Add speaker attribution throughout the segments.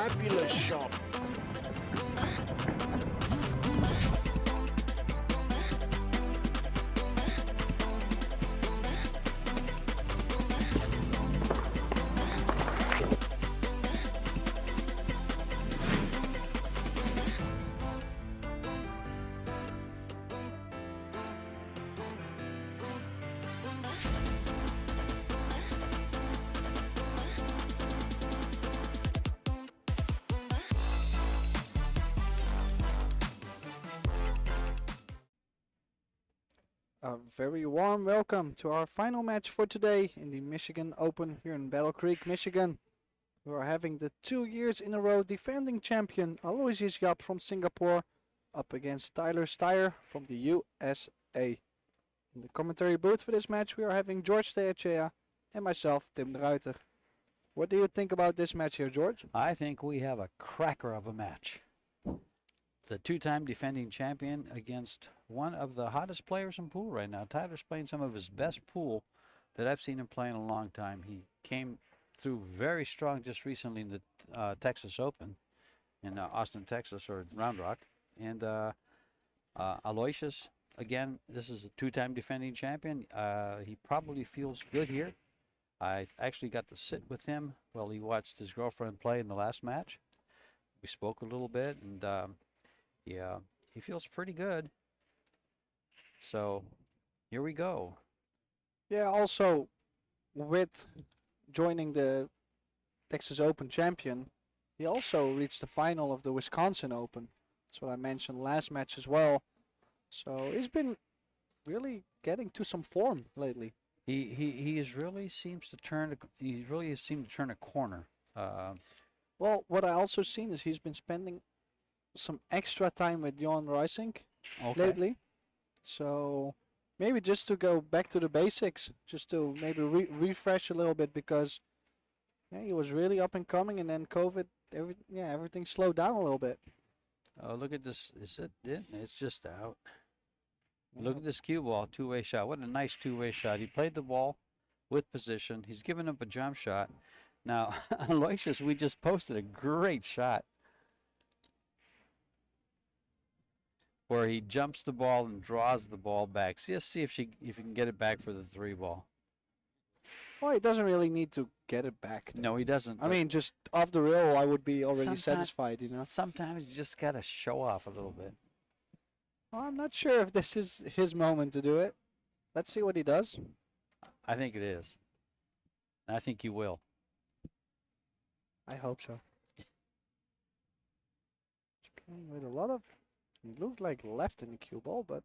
Speaker 1: fabulous shot.
Speaker 2: A very warm welcome to our final match for today in the Michigan Open here in Battle Creek, Michigan. We are having the 2 years in a row defending champion Aloysius Yapp from Singapore up against Styer from the USA. In the commentary booth for this match we are having George Styer and myself, Tim de Ruiter. What do you think about this match here, George?
Speaker 3: I think we have a cracker of a match. The two-time defending champion against one of the hottest players in pool right now. Tyler's playing some of his best pool that I've seen him play in a long time. He came through very strong just recently in the Texas Open in Austin, Texas, or Round Rock. And Aloysius, again, this is a two-time defending champion. He probably feels good here. I actually got to sit with him while he watched his girlfriend play in the last match. We spoke a little bit, and yeah, he feels pretty good. So here we go.
Speaker 2: Yeah, also with joining the Texas Open champion, he also reached the final of the Wisconsin Open. That's what I mentioned last match as well. So he's been really getting to some form lately.
Speaker 3: He is really seems to turn. He really seemed to turn a corner.
Speaker 2: Well, what I also seen is he's been spending some extra time with Jon Ruysink lately. So maybe just to go back to the basics, just to maybe refresh a little bit, because yeah, he was really up and coming, and then COVID, everything slowed down a little bit.
Speaker 3: Oh, look at this. Is it in? It's just out. Look at this cue ball, two-way shot. What a nice two-way shot. He played the ball with position. He's given up a jump shot. Now, Aloysius, we just posted a great shot where he jumps the ball and draws the ball back. See if he can get it back for the three ball.
Speaker 2: Well, he doesn't really need to get it back.
Speaker 3: No, he doesn't.
Speaker 2: I mean, just off the rail, I would be already satisfied, you know.
Speaker 3: Sometimes you just got to show off a little bit.
Speaker 2: Well, I'm not sure if this is his moment to do it. Let's see what he does.
Speaker 3: I think it is. I think he will.
Speaker 2: I hope so. He's playing with a lot of... He looked like left in the cue ball, but...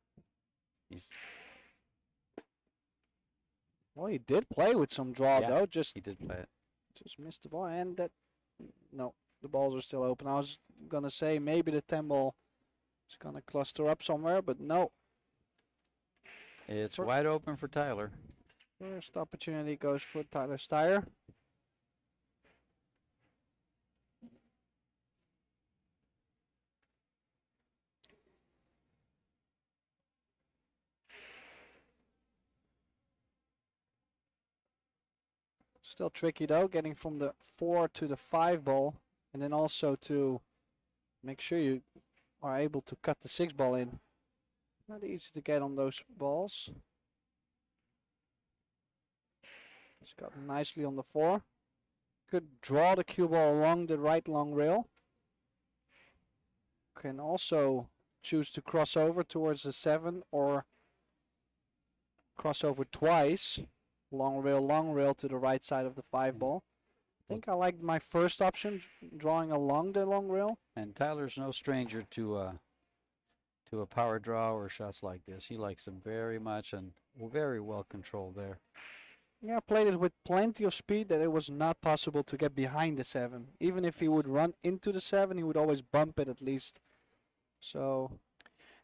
Speaker 2: Well, he did play with some draw, though.
Speaker 3: He did play it.
Speaker 2: Just missed the ball, and that... No, the balls are still open. I was going to say maybe the 10 ball is going to cluster up somewhere, but no.
Speaker 3: It's wide open for Tyler.
Speaker 2: First opportunity goes for Tyler Styer. Still tricky though, getting from the 4 to the 5 ball, and then also to make sure you are able to cut the 6 ball in. Not easy to get on those balls. It's got nicely on the 4. Could draw the cue ball along the right long rail. Can also choose to cross over towards the 7 or cross over twice. Long rail to the right side of the 5 ball. I think I like my first option, drawing along the long rail.
Speaker 3: And Tyler's no stranger to a power draw or shots like this. He likes them very much and very well controlled there.
Speaker 2: Yeah, played it with plenty of speed that it was not possible to get behind the 7. Even if he would run into the 7, he would always bump it at least. So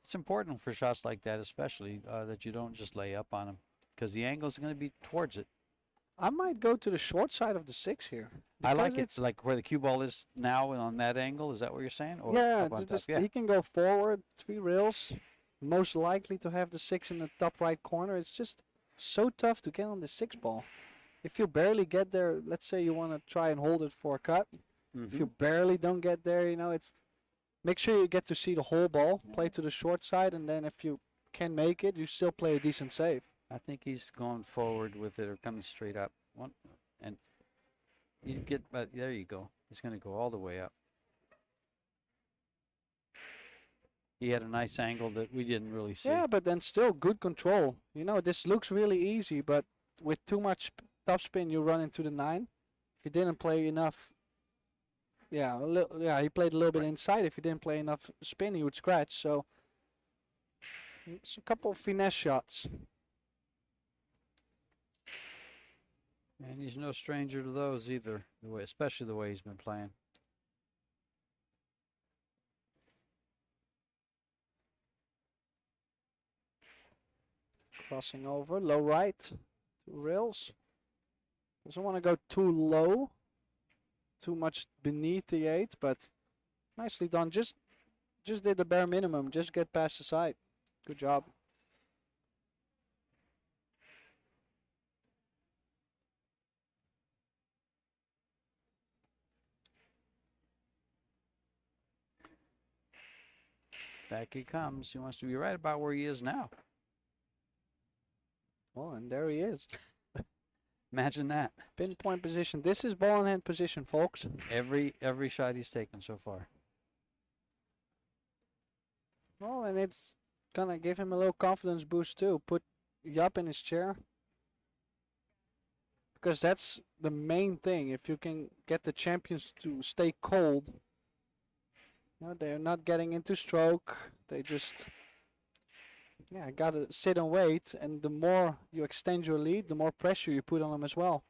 Speaker 3: it's important for shots like that, especially that you don't just lay up on them, because the angle is going to be towards it.
Speaker 2: I might go to the short side of the 6 here.
Speaker 3: I like it, like where the cue ball is now and on that angle. Is that what you're saying? Or
Speaker 2: yeah, he can go forward 3 rails. Most likely to have the 6 in the top right corner. It's just so tough to get on the 6 ball. If you barely get there, let's say you want to try and hold it for a cut, If you barely don't get there, you know, it's make sure you get to see the whole ball, play to the short side, and then if you can make it, you still play a decent save.
Speaker 3: I think he's going forward with it or coming straight up. And you get, but there you go. He's going to go all the way up. He had a nice angle that we didn't really see.
Speaker 2: Yeah, but then still good control. You know, this looks really easy, but with too much topspin, you run into the 9. If you didn't play enough, he played a little bit inside. If he didn't play enough spin, he would scratch. So it's a couple of finesse shots.
Speaker 3: And he's no stranger to those either, especially the way he's been playing.
Speaker 2: Crossing over, low right, 2 rails. Doesn't want to go too low, too much beneath the 8, but nicely done. Just did the bare minimum, just get past the side. Good job.
Speaker 3: Back he comes. He wants to be right about where he is now.
Speaker 2: Oh, and there he is.
Speaker 3: Imagine that.
Speaker 2: Pinpoint position. This is ball in hand position, folks.
Speaker 3: Every shot he's taken so far.
Speaker 2: Oh, and it's gonna give him a little confidence boost too. Put Yapp in his chair. Because that's the main thing. If you can get the champions to stay cold, you know, they're not getting into stroke. They just gotta sit and wait, and the more you extend your lead, the more pressure you put on them as well.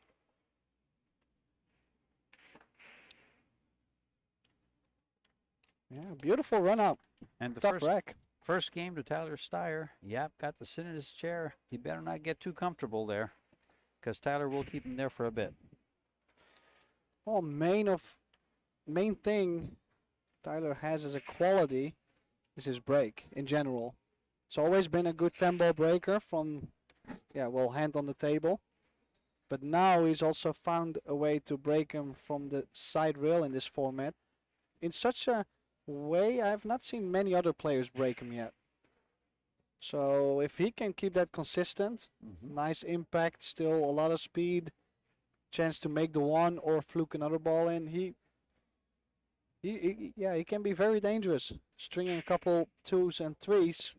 Speaker 2: Yeah, beautiful run up.
Speaker 3: And the
Speaker 2: tough rack.
Speaker 3: first game to Tyler Styer, Yapp got the sit in his chair. He better not get too comfortable there, because Tyler will keep him there for a bit.
Speaker 2: Well, main thing Tyler has as a quality is his break in general. It's always been a good 10-ball breaker from, hand on the table. But now he's also found a way to break him from the side rail in this format. In such a way, I have not seen many other players break him yet. So if he can keep that consistent, nice impact, still a lot of speed, chance to make the 1 or fluke another ball in, he can be very dangerous. Stringing a couple 2s and 3s.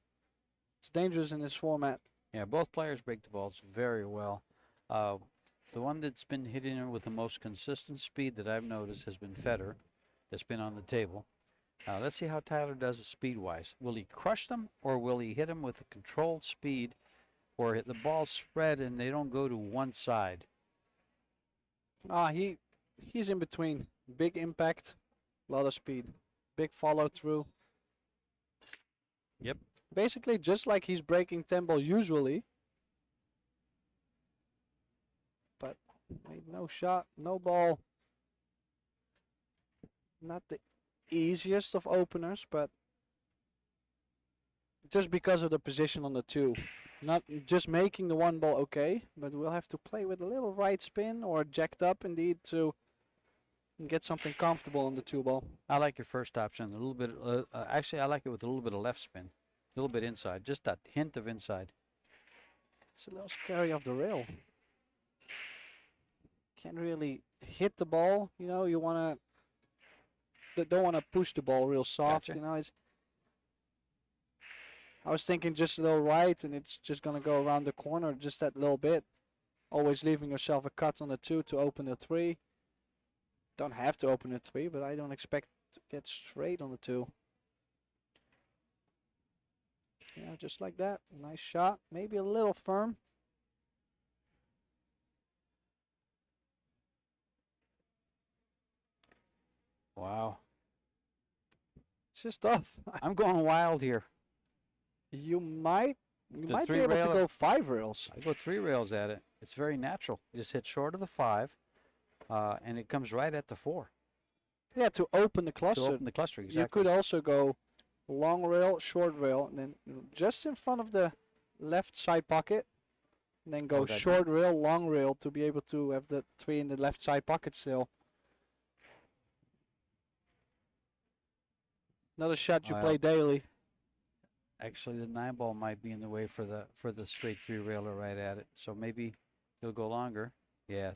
Speaker 2: It's dangerous in this format.
Speaker 3: Yeah, both players break the balls very well. The one that's been hitting it with the most consistent speed that I've noticed has been Feder, that's been on the table. Let's see how Tyler does it speed-wise. Will he crush them, or will he hit them with a controlled speed, or hit the ball spread and they don't go to one side?
Speaker 2: He's in between. Big impact, a lot of speed. Big follow-through.
Speaker 3: Yep.
Speaker 2: Basically, just like he's breaking 10-ball usually. But made no shot, no ball. Not the easiest of openers, but just because of the position on the 2. Not just making the 1 ball okay, but we'll have to play with a little right spin or jacked up indeed to get something comfortable on the 2 ball.
Speaker 3: I like your first option. A little bit. Actually, I like it with a little bit of left spin. A little bit inside, just that hint of inside.
Speaker 2: It's a little scary off the rail. Can't really hit the ball. You know, you want to, don't want to push the ball real soft.
Speaker 3: Gotcha.
Speaker 2: You know, I was thinking just a little right, and it's just gonna go around the corner just that little bit. Always leaving yourself a cut on the 2 to open the 3. Don't have to open the 3, but I don't expect to get straight on the 2. Yeah, just like that. Nice shot. Maybe a little firm.
Speaker 3: Wow.
Speaker 2: It's just tough.
Speaker 3: I'm going wild here.
Speaker 2: You might be
Speaker 3: 3
Speaker 2: able to
Speaker 3: rail-
Speaker 2: go 5 rails.
Speaker 3: I go 3 rails at it. It's very natural. You just hit short of the 5, and it comes right at the 4.
Speaker 2: Yeah, to open the
Speaker 3: To
Speaker 2: cluster.
Speaker 3: open the cluster, exactly.
Speaker 2: You could also go long rail, short rail, and then just in front of the left side pocket, and then go short rail, long rail to be able to have the 3 in the left side pocket still. Another shot you
Speaker 3: Well,
Speaker 2: play daily.
Speaker 3: actually, the 9-ball might be in the way for the straight 3-railer right at it. So maybe he'll go longer. Yeah,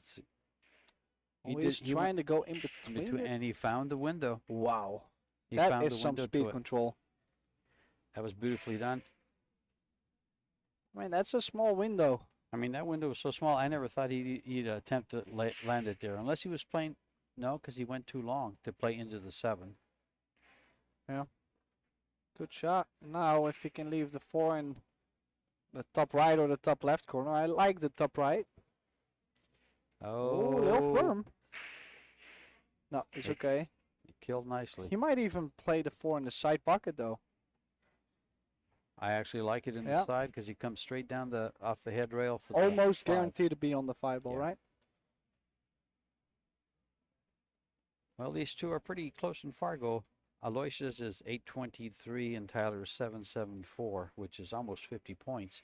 Speaker 2: He's
Speaker 3: he went
Speaker 2: trying to go in
Speaker 3: in
Speaker 2: between.
Speaker 3: between, and he found the window.
Speaker 2: Wow.
Speaker 3: He
Speaker 2: That
Speaker 3: found
Speaker 2: is
Speaker 3: the
Speaker 2: some
Speaker 3: window
Speaker 2: speed
Speaker 3: to it.
Speaker 2: control.
Speaker 3: That was beautifully done.
Speaker 2: I mean, that's a small window.
Speaker 3: I mean, that window was so small, I never thought he'd attempt to land it there. Unless he was playing, no, because he went too long to play into the 7.
Speaker 2: Yeah. Good shot. Now, if he can leave the 4 in the top right or the top left corner. I like the top right. Oh, little firm. No, it's okay.
Speaker 3: He killed nicely.
Speaker 2: He might even play the 4 in the side pocket, though.
Speaker 3: I actually like it in the side because he comes straight down off the head rail for
Speaker 2: almost
Speaker 3: the 5.
Speaker 2: guaranteed to be on the 5-ball, right?
Speaker 3: Well, these two are pretty close in Fargo. Aloysius is 823 and Tyler is 774, which is almost 50 points.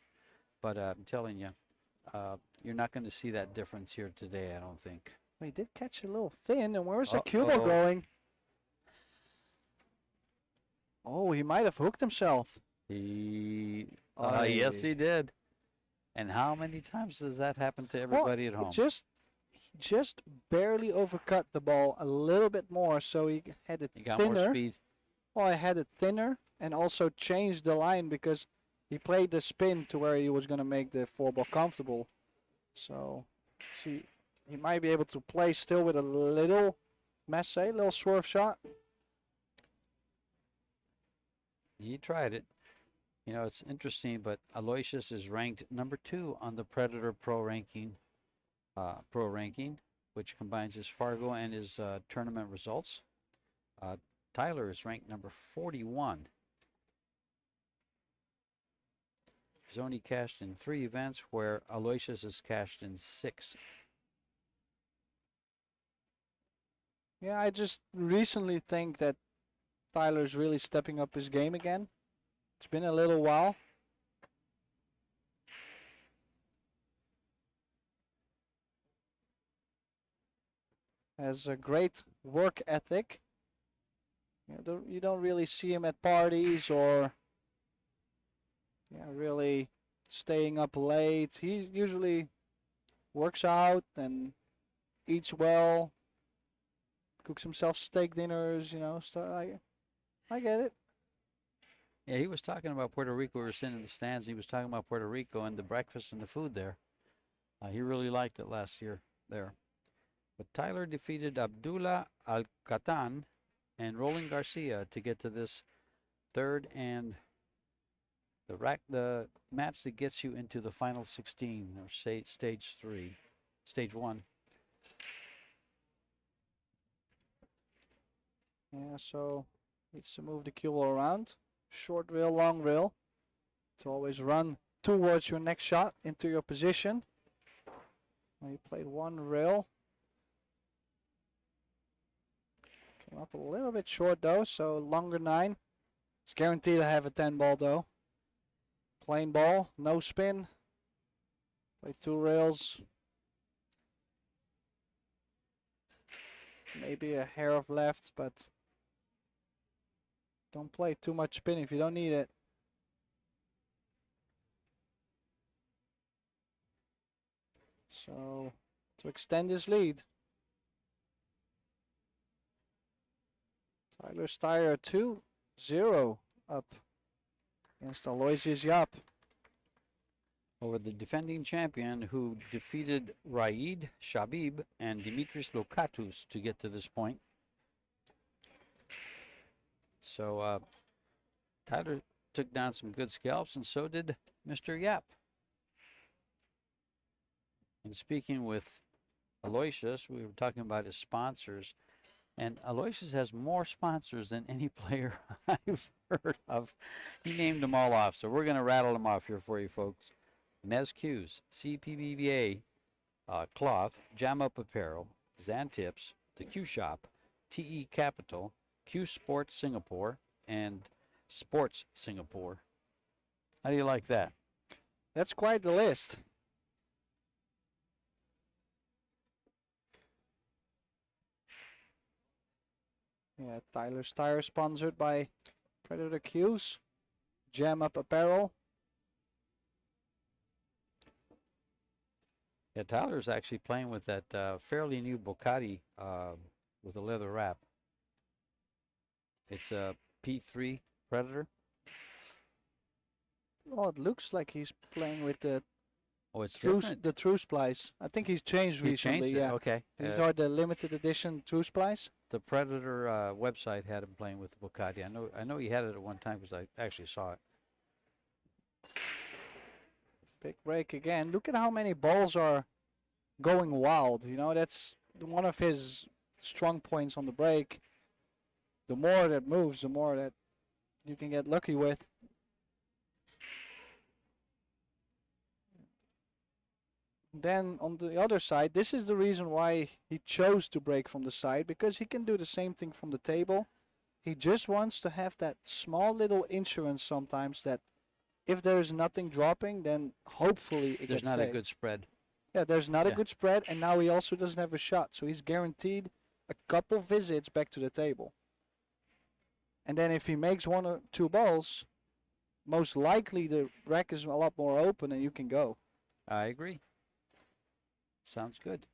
Speaker 3: But I'm telling you, you're not going to see that difference here today, I don't think.
Speaker 2: He did catch a little thin, and where's the cue ball going? Oh, he might have hooked himself.
Speaker 3: Yes, he did. And how many times does that happen to everybody at home?
Speaker 2: He just barely overcut the ball a little bit more, so he had it
Speaker 3: He got
Speaker 2: thinner.
Speaker 3: more speed.
Speaker 2: Well, I had it thinner and also changed the line because he played the spin to where he was going to make the 4-ball comfortable. So, see, he might be able to play still with a little masse, little swerve shot.
Speaker 3: He tried it. You know, it's interesting, but Aloysius is ranked number 2 on the Predator Pro ranking, which combines his Fargo and his tournament results. Tyler is ranked number 41. He's only cashed in 3 events, where Aloysius has cashed in 6.
Speaker 2: Yeah, I just recently think that Tyler's really stepping up his game again. It's been a little while. Has a great work ethic. You don't really see him at parties or really staying up late. He usually works out and eats well, cooks himself steak dinners, stuff like. I get it.
Speaker 3: Yeah, he was talking about Puerto Rico. We were sitting in the stands. He was talking about Puerto Rico and the breakfast and the food there. He really liked it last year there. But Tyler defeated Abdullah Al-Katan and Roland Garcia to get to this third and the match that gets you into the final 16 or stage 1.
Speaker 2: Yeah, so needs to move the cue ball around. Short rail, long rail. To always run towards your next shot into your position. Well, you played one rail. Came up a little bit short though, so longer 9. It's guaranteed to have a 10-ball though. Plain ball, no spin. Play 2 rails. Maybe a hair of left, but don't play too much spin if you don't need it. So, to extend his lead, Tyler Styer 2-0 up against Aloysius Yapp.
Speaker 3: Over the defending champion, who defeated Raid Shabib and Dimitris Lokatus to get to this point. So Tyler took down some good scalps, and so did Mr. Yapp. And speaking with Aloysius, we were talking about his sponsors, and Aloysius has more sponsors than any player I've heard of. He named them all off, so we're going to rattle them off here for you folks. Mezq's, CPBBA Cloth, Jam Up Apparel, Zantips, The Q Shop, TE Capital, Q Sports Singapore, and Sports Singapore. How do you like that?
Speaker 2: That's quite the list. Yeah, Tyler Styer sponsored by Predator Q's. Jam Up Apparel.
Speaker 3: Yeah, Tyler's actually playing with that fairly new Bocati with a leather wrap. It's a P3 Predator.
Speaker 2: Oh, it looks like he's playing with the
Speaker 3: Oh, it's different.
Speaker 2: the True Splice. I think he's changed
Speaker 3: He
Speaker 2: recently.
Speaker 3: changed it.
Speaker 2: Yeah,
Speaker 3: Okay.
Speaker 2: these are the limited edition True Splice.
Speaker 3: The Predator website had him playing with the Bocati. I know he had it at one time because I actually saw it.
Speaker 2: Big break again. Look at how many balls are going wild. You know, that's one of his strong points on the break. The more that moves, the more that you can get lucky with. Then on the other side, this is the reason why he chose to break from the side, because he can do the same thing from the table. He just wants to have that small little insurance sometimes that if there's nothing dropping, then hopefully it
Speaker 3: There's
Speaker 2: gets
Speaker 3: not a
Speaker 2: saved.
Speaker 3: good spread.
Speaker 2: Yeah, there's not a
Speaker 3: Yeah.
Speaker 2: good spread, and now he also doesn't have a shot, so he's guaranteed a couple visits back to the table. And then if he makes one or two balls, most likely the rack is a lot more open and you can go.
Speaker 3: I agree. Sounds good.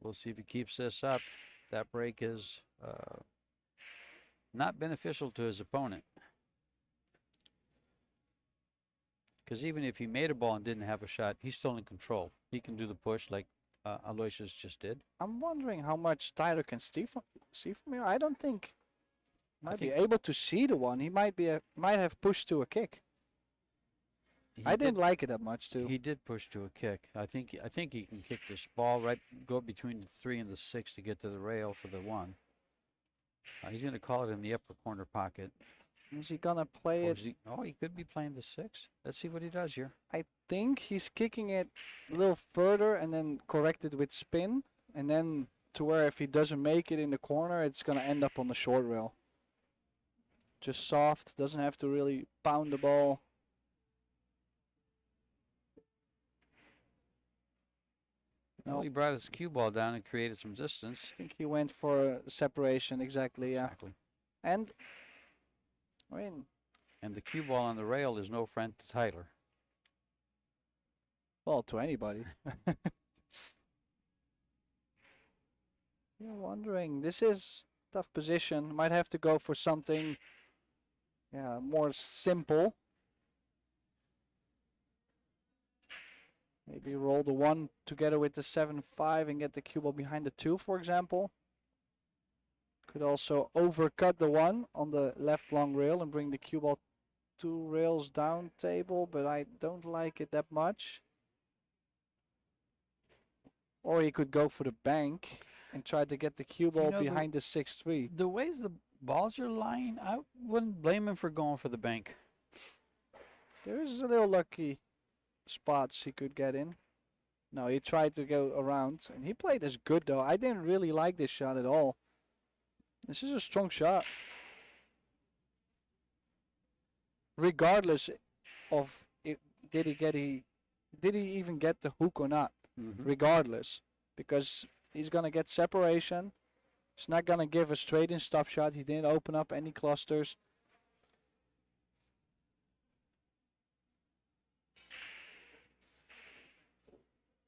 Speaker 3: We'll see if he keeps this up. That break is not beneficial to his opponent. Because even if he made a ball and didn't have a shot, he's still in control. He can do the push like Aloysius just did.
Speaker 2: I'm wondering how much Tyler can see from here. I don't think might be
Speaker 3: think-
Speaker 2: able to see the one. He might have pushed to a kick. I didn't like it that much too.
Speaker 3: He did push to a kick. I think he can kick this ball right, go between the 3 and the 6 to get to the rail for the 1. He's going to call it in the upper corner pocket.
Speaker 2: Is he gonna play
Speaker 3: Or
Speaker 2: it?
Speaker 3: is he could be playing the 6. Let's see what he does here.
Speaker 2: I think he's kicking it a little further and then correct it with spin, and then to where if he doesn't make it in the corner, it's gonna end up on the short rail. Just soft, doesn't have to really pound the ball.
Speaker 3: Well,
Speaker 2: No,
Speaker 3: he brought his cue ball down and created some distance.
Speaker 2: I think he went for separation, exactly, yeah.
Speaker 3: Exactly.
Speaker 2: And, I mean,
Speaker 3: And the cue ball on the rail is no friend to Tyler.
Speaker 2: well, to anybody. Yeah, wondering, this is tough position. Might have to go for something, yeah, more simple. Maybe roll the 1 together with the 7-5 and get the cue ball behind the 2, for example. Could also overcut the 1 on the left long rail and bring the cue ball 2 rails down table, but I don't like it that much. Or he could go for the bank and try to get the cue ball behind the 6-3.
Speaker 3: The ways the balls are lying, I wouldn't blame him for going for the bank.
Speaker 2: There's a little lucky spots he could get in. No, he tried to go around, and he played as good though. I didn't really like this shot at all. This is a strong shot. Regardless of did he even get the hook or not. Regardless, because he's gonna get separation. He's not gonna give a straight in stop shot. He didn't open up any clusters.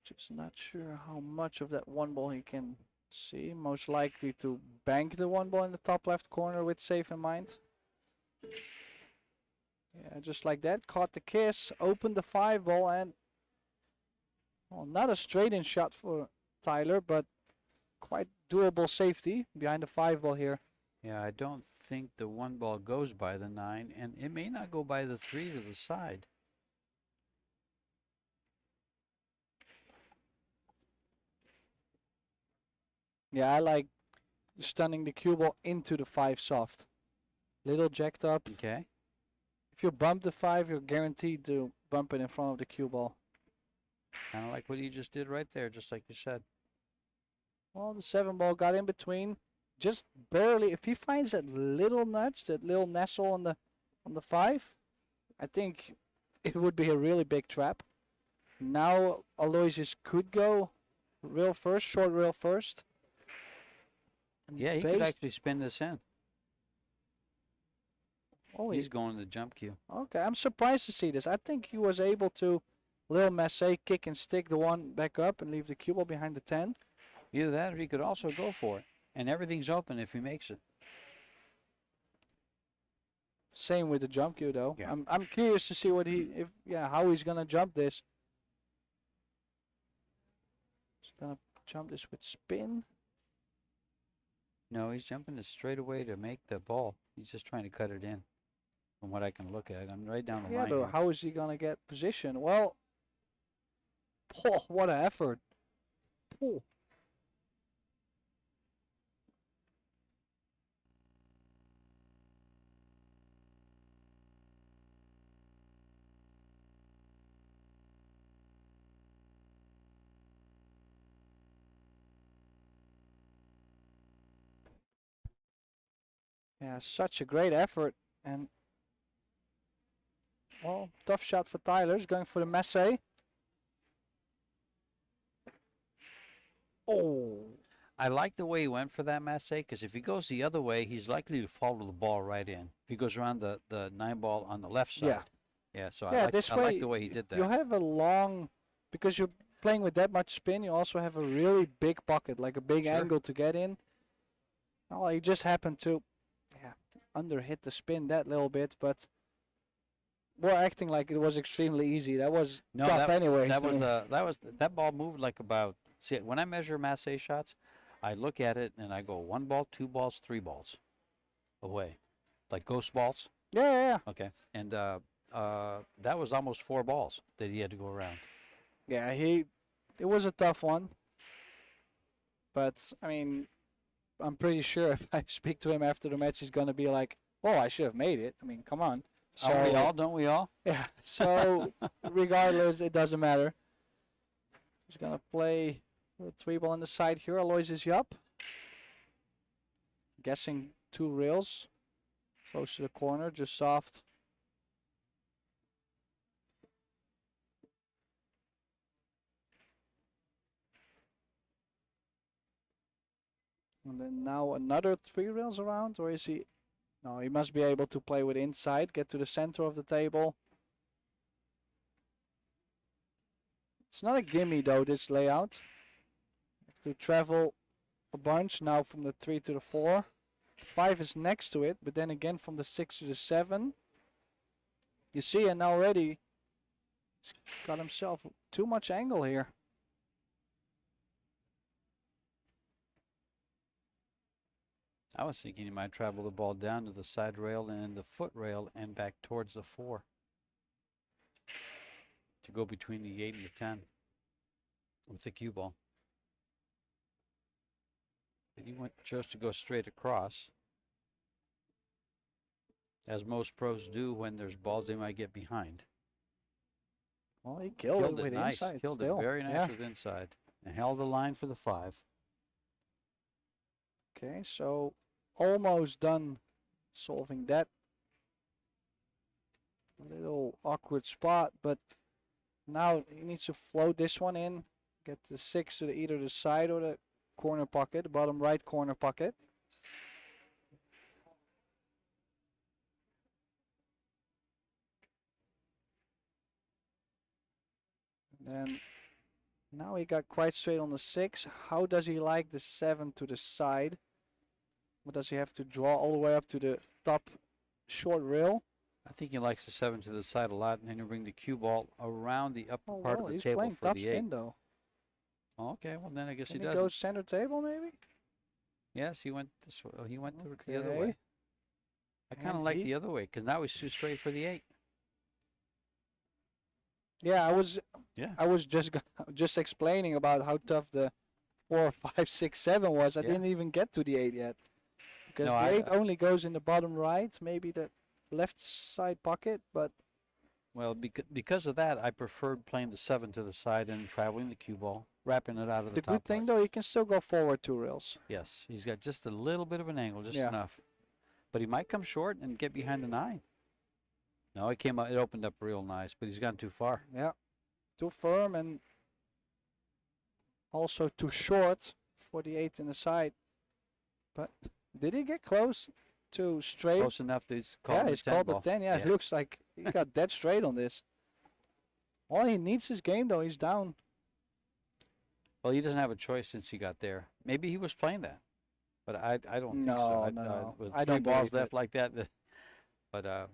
Speaker 2: Just not sure how much of that 1 ball he can see. Most likely to bank the 1 ball in the top left corner with safe in mind. Yeah, just like that. Caught the kiss, opened the 5 ball, and well, not a straight in shot for Tyler, but quite doable safety behind the 5 ball here.
Speaker 3: Yeah, I don't think the 1 ball goes by the 9, and it may not go by the 3 to the side.
Speaker 2: Yeah, I like stunning the cue ball into the 5 soft. Little jacked up.
Speaker 3: Okay.
Speaker 2: If you bump the 5, you're guaranteed to bump it in front of the cue ball.
Speaker 3: Kind of like what he just did right there, just like you said.
Speaker 2: Well, the 7 ball got in between, just barely. If he finds that little nudge, that little nestle on the 5, I think it would be a really big trap. Now Aloysius could go rail first, short rail first. And
Speaker 3: Yeah, he could actually spin this in.
Speaker 2: Oh,
Speaker 3: He's going to the jump cue.
Speaker 2: okay, I'm surprised to see this. I think he was able to, little Massey, kick and stick the one back up and leave the cue ball behind the 10.
Speaker 3: Either that or he could also go for it. And everything's open if he makes it.
Speaker 2: Same with the jump cue though.
Speaker 3: Yeah.
Speaker 2: I'm curious to see how he's gonna jump this. He's gonna jump this with spin.
Speaker 3: No, he's jumping it straight away to make the ball. He's just trying to cut it in. From what I can look at, I'm right down the
Speaker 2: Yeah,
Speaker 3: line.
Speaker 2: but
Speaker 3: Here.
Speaker 2: how is he gonna get position? Well, what an effort! Oh. Yeah, such a great effort, and well, tough shot for Tyler. He's going for the Massey. Oh.
Speaker 3: I like the way he went for that Massey, because if he goes the other way, he's likely to follow the ball right in. If he goes around the 9 ball on the left side.
Speaker 2: Yeah.
Speaker 3: Yeah, so
Speaker 2: Yeah,
Speaker 3: I like the way he did that.
Speaker 2: You have a long, because you're playing with that much spin, you also have a really big pocket, like a big
Speaker 3: Sure.
Speaker 2: angle to get in. Oh, he just happened to, under hit the spin that little bit, but we're acting like it was extremely easy. That was tough anyway.
Speaker 3: That ball moved like about. See, when I measure Massey shots, I look at it and I go 1 ball, 2 balls, 3 balls away, like ghost balls.
Speaker 2: Yeah.
Speaker 3: Okay, and that was almost 4 balls that he had to go around.
Speaker 2: Yeah, it was a tough one. But, I mean, I'm pretty sure if I speak to him after the match, he's going to be like, oh, I should have made it. I mean, come on. So,
Speaker 3: Don't we all?
Speaker 2: Yeah, so regardless, it doesn't matter. He's going to play a 3 ball on the side here. Aloysius Yapp. Guessing 2 rails. Close to the corner, just soft. And then now another 3 rails around, or is he? No, he must be able to play with inside, get to the center of the table. It's not a gimme though, this layout. Have to travel a bunch now from the 3 to the 4. 5 is next to it, but then again from the 6 to the 7. You see, and already he's got himself too much angle here.
Speaker 3: I was thinking he might travel the ball down to the side rail and the foot rail and back towards the 4 to go between the 8 and the 10 with the cue ball. But he chose to go straight across, as most pros do when there's balls they might get behind.
Speaker 2: Well, he killed it with
Speaker 3: nice.
Speaker 2: inside.
Speaker 3: Killed
Speaker 2: still.
Speaker 3: it very nice
Speaker 2: Yeah.
Speaker 3: with inside. And held the line for the 5.
Speaker 2: Okay, so almost done solving that little awkward spot, but now he needs to float this one in, get the 6 to either the side or the corner pocket, the bottom right corner pocket. And then now he got quite straight on the 6. How does he like the 7 to the side? What does he have to draw all the way up to the top short rail?
Speaker 3: I think he likes the 7 to the side a lot, and then you bring the cue ball around the upper
Speaker 2: Oh,
Speaker 3: part
Speaker 2: well,
Speaker 3: of the
Speaker 2: he's
Speaker 3: table
Speaker 2: playing
Speaker 3: for
Speaker 2: top
Speaker 3: the 8.
Speaker 2: spin though.
Speaker 3: Okay, well then I guess
Speaker 2: Can
Speaker 3: he
Speaker 2: he
Speaker 3: does.
Speaker 2: go center table maybe?
Speaker 3: Yes, he went this way. He went the other
Speaker 2: Okay.
Speaker 3: way. I kind of
Speaker 2: And
Speaker 3: like
Speaker 2: he-
Speaker 3: the other way because now he's too straight for the 8.
Speaker 2: Yeah, I was
Speaker 3: Yeah.
Speaker 2: just explaining about how tough the 4, 5, 6, 7 was. I
Speaker 3: Yeah.
Speaker 2: didn't even get to the 8 yet. Because
Speaker 3: No,
Speaker 2: the
Speaker 3: I-
Speaker 2: 8 only goes in the bottom right, maybe the left side pocket, but
Speaker 3: Well, because of that, I preferred playing the 7 to the side and traveling the cue ball, wrapping it out of the
Speaker 2: the
Speaker 3: top
Speaker 2: good thing
Speaker 3: part.
Speaker 2: though, he can still go forward 2 rails.
Speaker 3: Yes, he's got just a little bit of an angle, just
Speaker 2: Yeah.
Speaker 3: enough. But he might come short and get behind the 9. No, it came out. It opened up real nice, but he's gone too far.
Speaker 2: Yeah. Too firm and also too short for the 8 in the side. But did he get close to straight?
Speaker 3: Close enough to call
Speaker 2: Yeah,
Speaker 3: the
Speaker 2: he's
Speaker 3: 10
Speaker 2: called
Speaker 3: ball.
Speaker 2: the 10. Yeah, it looks like he got dead straight on this. All he needs is game, though. He's down.
Speaker 3: Well, he doesn't have a choice since he got there. Maybe he was playing that, but I don't think so.
Speaker 2: No.
Speaker 3: With
Speaker 2: I
Speaker 3: three
Speaker 2: don't
Speaker 3: balls
Speaker 2: believe
Speaker 3: left like that, but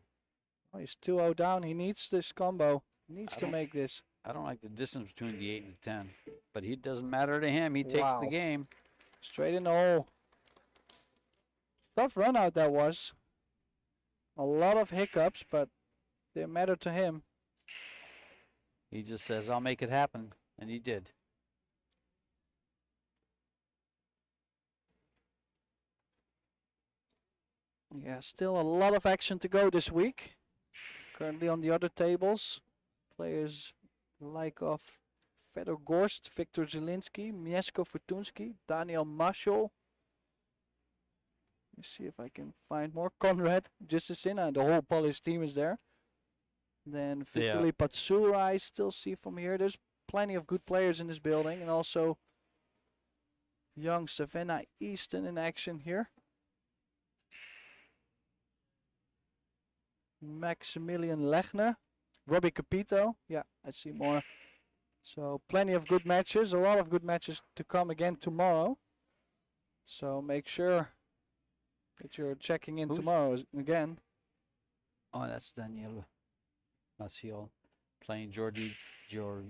Speaker 2: Oh, he's 2-0 down. He needs this combo. He needs to make this.
Speaker 3: I don't like the distance between the 8 and the 10. But it doesn't matter to him. He takes the
Speaker 2: Wow.
Speaker 3: game.
Speaker 2: Straight in the hole. Tough run out that was. A lot of hiccups, but they matter to him.
Speaker 3: He just says, I'll make it happen. And he did.
Speaker 2: Yeah, still a lot of action to go this week. Currently on the other tables, players like of Fedor Gorst, Viktor Zielinski, Mieszko Fortuński, Daniel Mashol. Let me see if I can find more. Konrad Justicina, and the whole Polish team is there. Then Vitaly Patsura, I still see from here. There's plenty of good players in this building, and also young Savannah Easton in action here. Maximilian Lechner, Robbie Capito. Yeah, I see more. So plenty of good matches, a lot of good matches to come again tomorrow. So make sure that you're checking in tomorrow again.
Speaker 3: Oh, that's Daniel Maciel playing Georgiev.
Speaker 2: Yeah,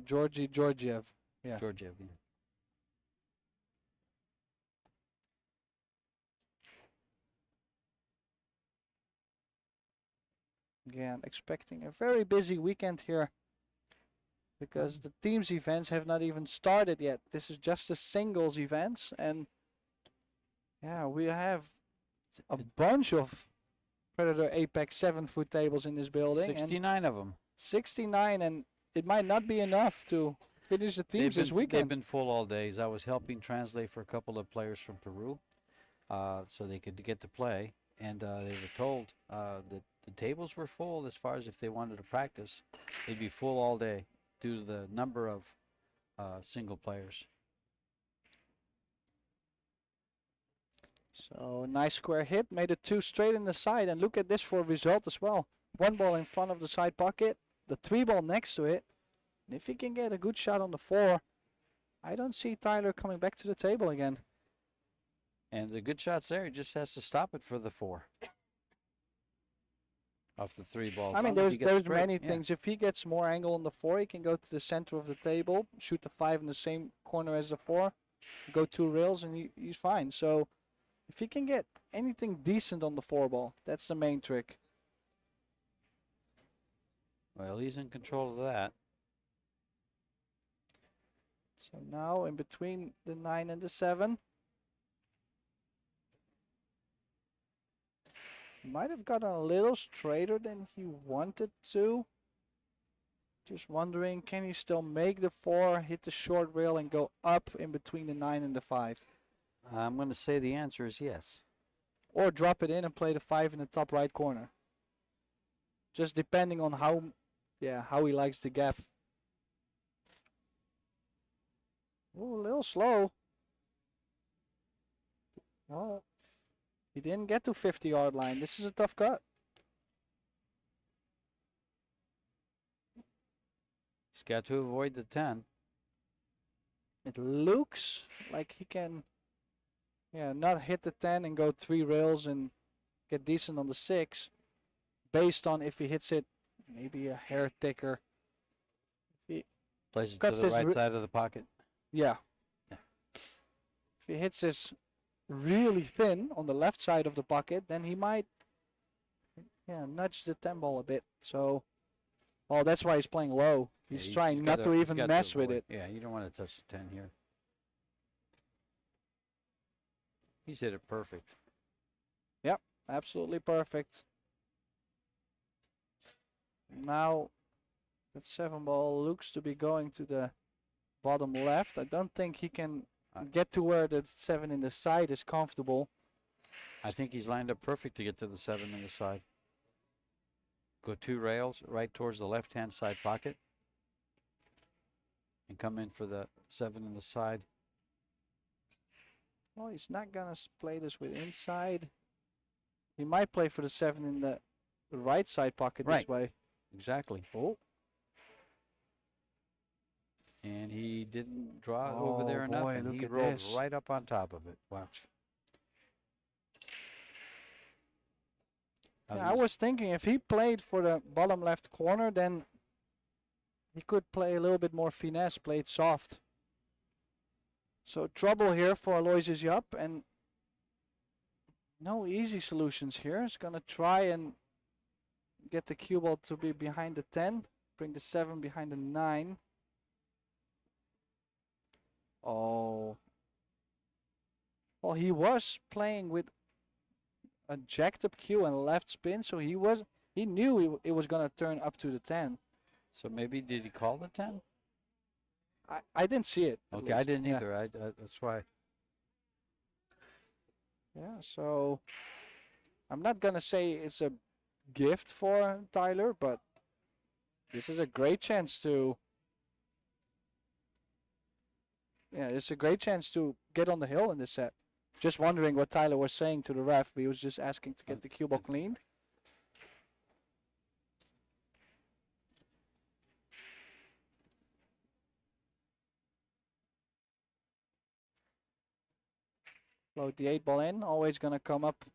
Speaker 2: Georgie Georgiev. Yeah.
Speaker 3: Georgiev, yeah.
Speaker 2: Again, expecting a very busy weekend here because the teams events have not even started yet. This is just the singles events, and yeah, we have a bunch of Predator Apex 7-foot tables in this building.
Speaker 3: 69 of them.
Speaker 2: 69, and it might not be enough to finish the teams this weekend.
Speaker 3: They've been full all days. I was helping translate for a couple of players from Peru so they could get to play. And they were told that the tables were full as far as if they wanted to practice. They'd be full all day due to the number of single players.
Speaker 2: So nice square hit, made it 2 straight in the side, and look at this for a result as well. 1 ball in front of the side pocket, the 3 ball next to it. And if he can get a good shot on the 4, I don't see Tyler coming back to the table again.
Speaker 3: And the good shot's there. He just has to stop it for the 4. Off the 3 ball.
Speaker 2: I mean, there's many things. If he gets more angle on the 4, he can go to the center of the table, shoot the 5 in the same corner as the 4, go 2 rails, and he's fine. So if he can get anything decent on the 4 ball, that's the main trick.
Speaker 3: Well, he's in control of that.
Speaker 2: So now in between the 9 and the 7. Might have gotten a little straighter than he wanted to. Just wondering, can he still make the 4, hit the short rail, and go up in between the 9 and the 5?
Speaker 3: I'm going to say the answer is yes.
Speaker 2: Or drop it in and play the 5 in the top right corner. Just depending on how he likes the gap. Oh, a little slow. Well, he didn't get to 50-yard line. This is a tough cut.
Speaker 3: He's got to avoid the 10.
Speaker 2: It looks like he can not hit the 10 and go 3 rails and get decent on the 6. Based on if he hits it maybe a hair thicker. If he
Speaker 3: plays it to the right side of the pocket.
Speaker 2: Yeah. If he hits this really thin on the left side of the pocket, then he might nudge the 10 ball a bit. So, that's why he's playing low. He's trying not to even mess with it.
Speaker 3: Yeah, you don't want to touch the 10 here. He's hit it perfect.
Speaker 2: Yep, absolutely perfect. Now, that 7 ball looks to be going to the bottom left. I don't think he can get to where the 7 in the side is comfortable.
Speaker 3: I think he's lined up perfect to get to the 7 in the side. Go 2 rails right towards the left-hand side pocket. And come in for the 7 in the side.
Speaker 2: Well, he's not gonna play this with inside. He might play for the 7 in the right side pocket
Speaker 3: Right.
Speaker 2: this way.
Speaker 3: Exactly.
Speaker 2: Oh.
Speaker 3: And he didn't draw it over there
Speaker 2: Oh,
Speaker 3: enough,
Speaker 2: boy,
Speaker 3: and
Speaker 2: look
Speaker 3: he
Speaker 2: at
Speaker 3: rolled
Speaker 2: this.
Speaker 3: right up on top of it. Wow.
Speaker 2: Yeah, I was thinking if he played for the bottom left corner, then he could play a little bit more finesse, play it soft. So trouble here for Aloysius Yapp, and no easy solutions here. He's gonna try and get the cue ball to be behind the 10, bring the 7 behind the 9. Oh. Well, he was playing with a jacked up cue and left spin, so he knew it was gonna turn up to the 10.
Speaker 3: So maybe did he call the 10?
Speaker 2: I didn't see it.
Speaker 3: Okay, I didn't either. That's why.
Speaker 2: Yeah, so I'm not gonna say it's a gift for Tyler, but this is a great chance to. Yeah, it's a great chance to get on the hill in this set. Just wondering what Tyler was saying to the ref, but he was just asking to get the cue ball cleaned. Float the 8 ball in, always gonna come up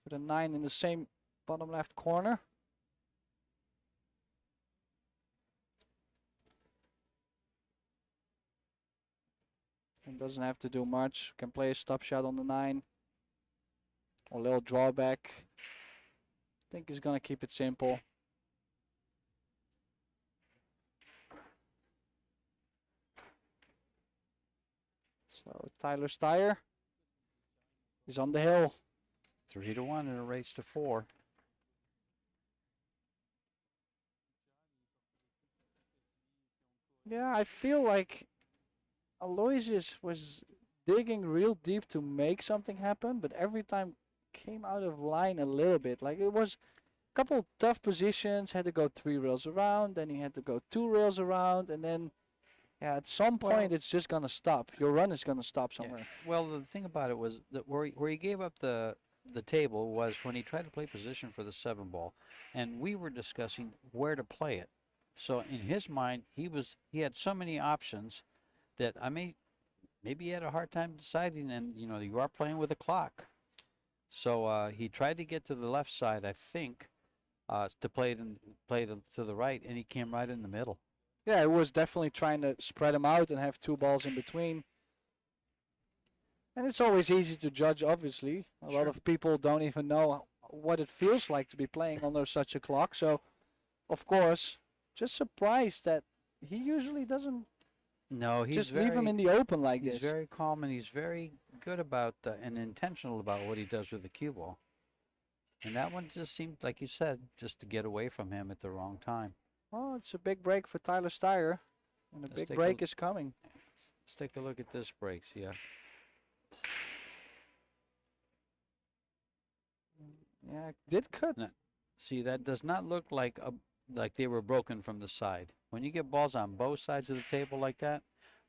Speaker 2: for the 9 in the same bottom left corner. And doesn't have to do much. Can play a stop shot on the 9. Or a little drawback. I think he's gonna keep it simple. So Tyler Styer is on the hill.
Speaker 3: 3-1 in a race to 4.
Speaker 2: Yeah, I feel like Aloysius was digging real deep to make something happen, but every time came out of line a little bit. Like it was a couple tough positions, had to go 3 rails around, then he had to go 2 rails around, and then at some point it's just gonna stop. Your run is gonna stop somewhere.
Speaker 3: Yeah. Well, the thing about it was that where he gave up the table was when he tried to play position for the 7 ball, and we were discussing where to play it. So in his mind, he had so many options that maybe he had a hard time deciding. And you are playing with a clock, so he tried to get to the left side, I think, to play it to the right, and he came right in the middle.
Speaker 2: Yeah, it was definitely trying to spread them out and have 2 balls in between. And it's always easy to judge, obviously. A lot of people don't even know what it feels like to be playing under such a clock. So, of course, just surprised that he usually doesn't
Speaker 3: No, he's
Speaker 2: just leave him in the open like
Speaker 3: he's
Speaker 2: this.
Speaker 3: very calm, and he's very good about and intentional about what he does with the cue ball. And that one just seemed, like you said, just to get away from him at the wrong time.
Speaker 2: Well, it's a big break for Tyler Styer. And a
Speaker 3: Let's
Speaker 2: big
Speaker 3: take
Speaker 2: break is coming.
Speaker 3: Let's take a look at this breaks, yeah.
Speaker 2: Yeah, did cut.
Speaker 3: No. See, that does not look like they were broken from the side. When you get balls on both sides of the table like that,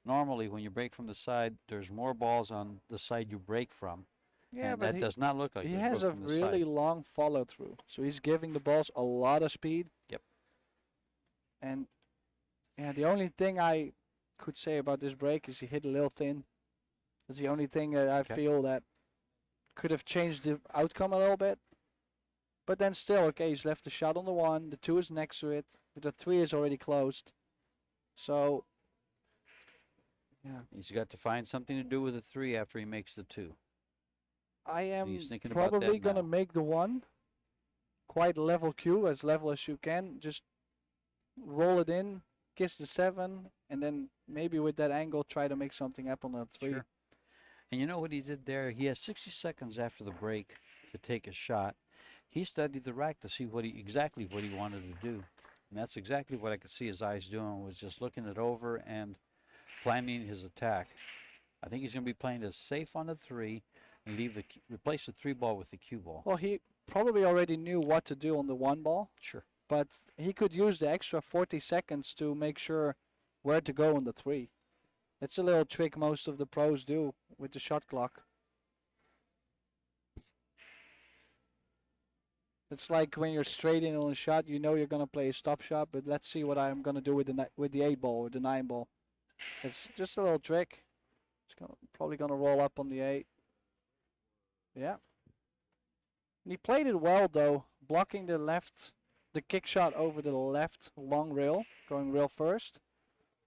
Speaker 3: normally when you break from the side, there's more balls on the side you break from.
Speaker 2: Yeah,
Speaker 3: and
Speaker 2: but
Speaker 3: that does not look like
Speaker 2: he
Speaker 3: it was
Speaker 2: has a
Speaker 3: broken from the
Speaker 2: really
Speaker 3: side.
Speaker 2: long follow through. So he's giving the balls a lot of speed.
Speaker 3: Yep.
Speaker 2: And yeah, the only thing I could say about this break is he hit a little thin. That's the only thing that I feel that could have changed the outcome a little bit. But then still, okay, he's left the shot on the 1. The 2 is next to it. But the 3 is already closed. So, yeah.
Speaker 3: He's got to find something to do with the 3 after he makes the 2.
Speaker 2: I am
Speaker 3: He's thinking about
Speaker 2: probably
Speaker 3: that
Speaker 2: going to
Speaker 3: now.
Speaker 2: make the 1. Quite level cue, as level as you can. Just roll it in, kiss the 7, and then maybe with that angle try to make something happen on 3.
Speaker 3: Sure. And you know what he did there? He has 60 seconds after the break to take a shot. He studied the rack to see exactly what he wanted to do. And that's exactly what I could see his eyes doing, was just looking it over and planning his attack. I think he's going to be playing it safe on the 3 and replace the 3 ball with the cue ball.
Speaker 2: Well, he probably already knew what to do on the 1 ball.
Speaker 3: Sure.
Speaker 2: But he could use the extra 40 seconds to make sure where to go on the 3. It's a little trick most of the pros do with the shot clock. It's like when you're straight in on a shot, you know you're gonna play a stop shot, but let's see what I'm gonna do with the 8 ball or the 9 ball. It's just a little trick. Probably gonna roll up on the 8. Yeah. And he played it well though, blocking the kick shot over the left long rail, going rail first,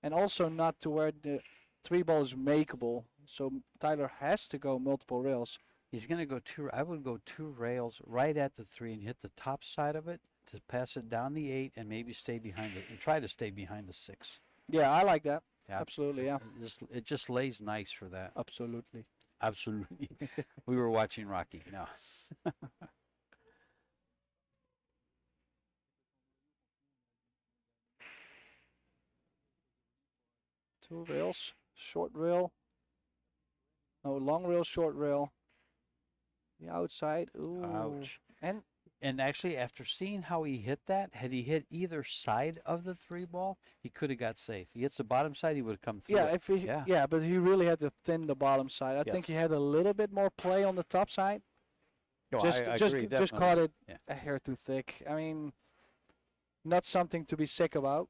Speaker 2: and also not to where the 3 ball is makeable. So Tyler has to go multiple rails.
Speaker 3: He's going to go I would go 2 rails right at the 3 and hit the top side of it to pass it down the 8 and maybe stay behind it and try to stay behind the 6.
Speaker 2: Yeah, I like that.
Speaker 3: Yeah.
Speaker 2: Absolutely, yeah.
Speaker 3: It just lays nice for that.
Speaker 2: Absolutely.
Speaker 3: Absolutely. We were watching Rocky. No.
Speaker 2: 2 rails, short rail. No, long rail, short rail. The outside. Ooh.
Speaker 3: Ouch.
Speaker 2: And
Speaker 3: actually, after seeing how he hit that, had he hit either side of the 3 ball, he could have got safe. He hits the bottom side, he would have come through.
Speaker 2: yeah, if he yeah, but he really had to thin the bottom side. I think he had a little bit more play on the top side.
Speaker 3: Oh,
Speaker 2: just
Speaker 3: I
Speaker 2: just
Speaker 3: agree,
Speaker 2: just
Speaker 3: definitely.
Speaker 2: caught it
Speaker 3: Yeah.
Speaker 2: a hair too thick. I mean, not something to be sick about.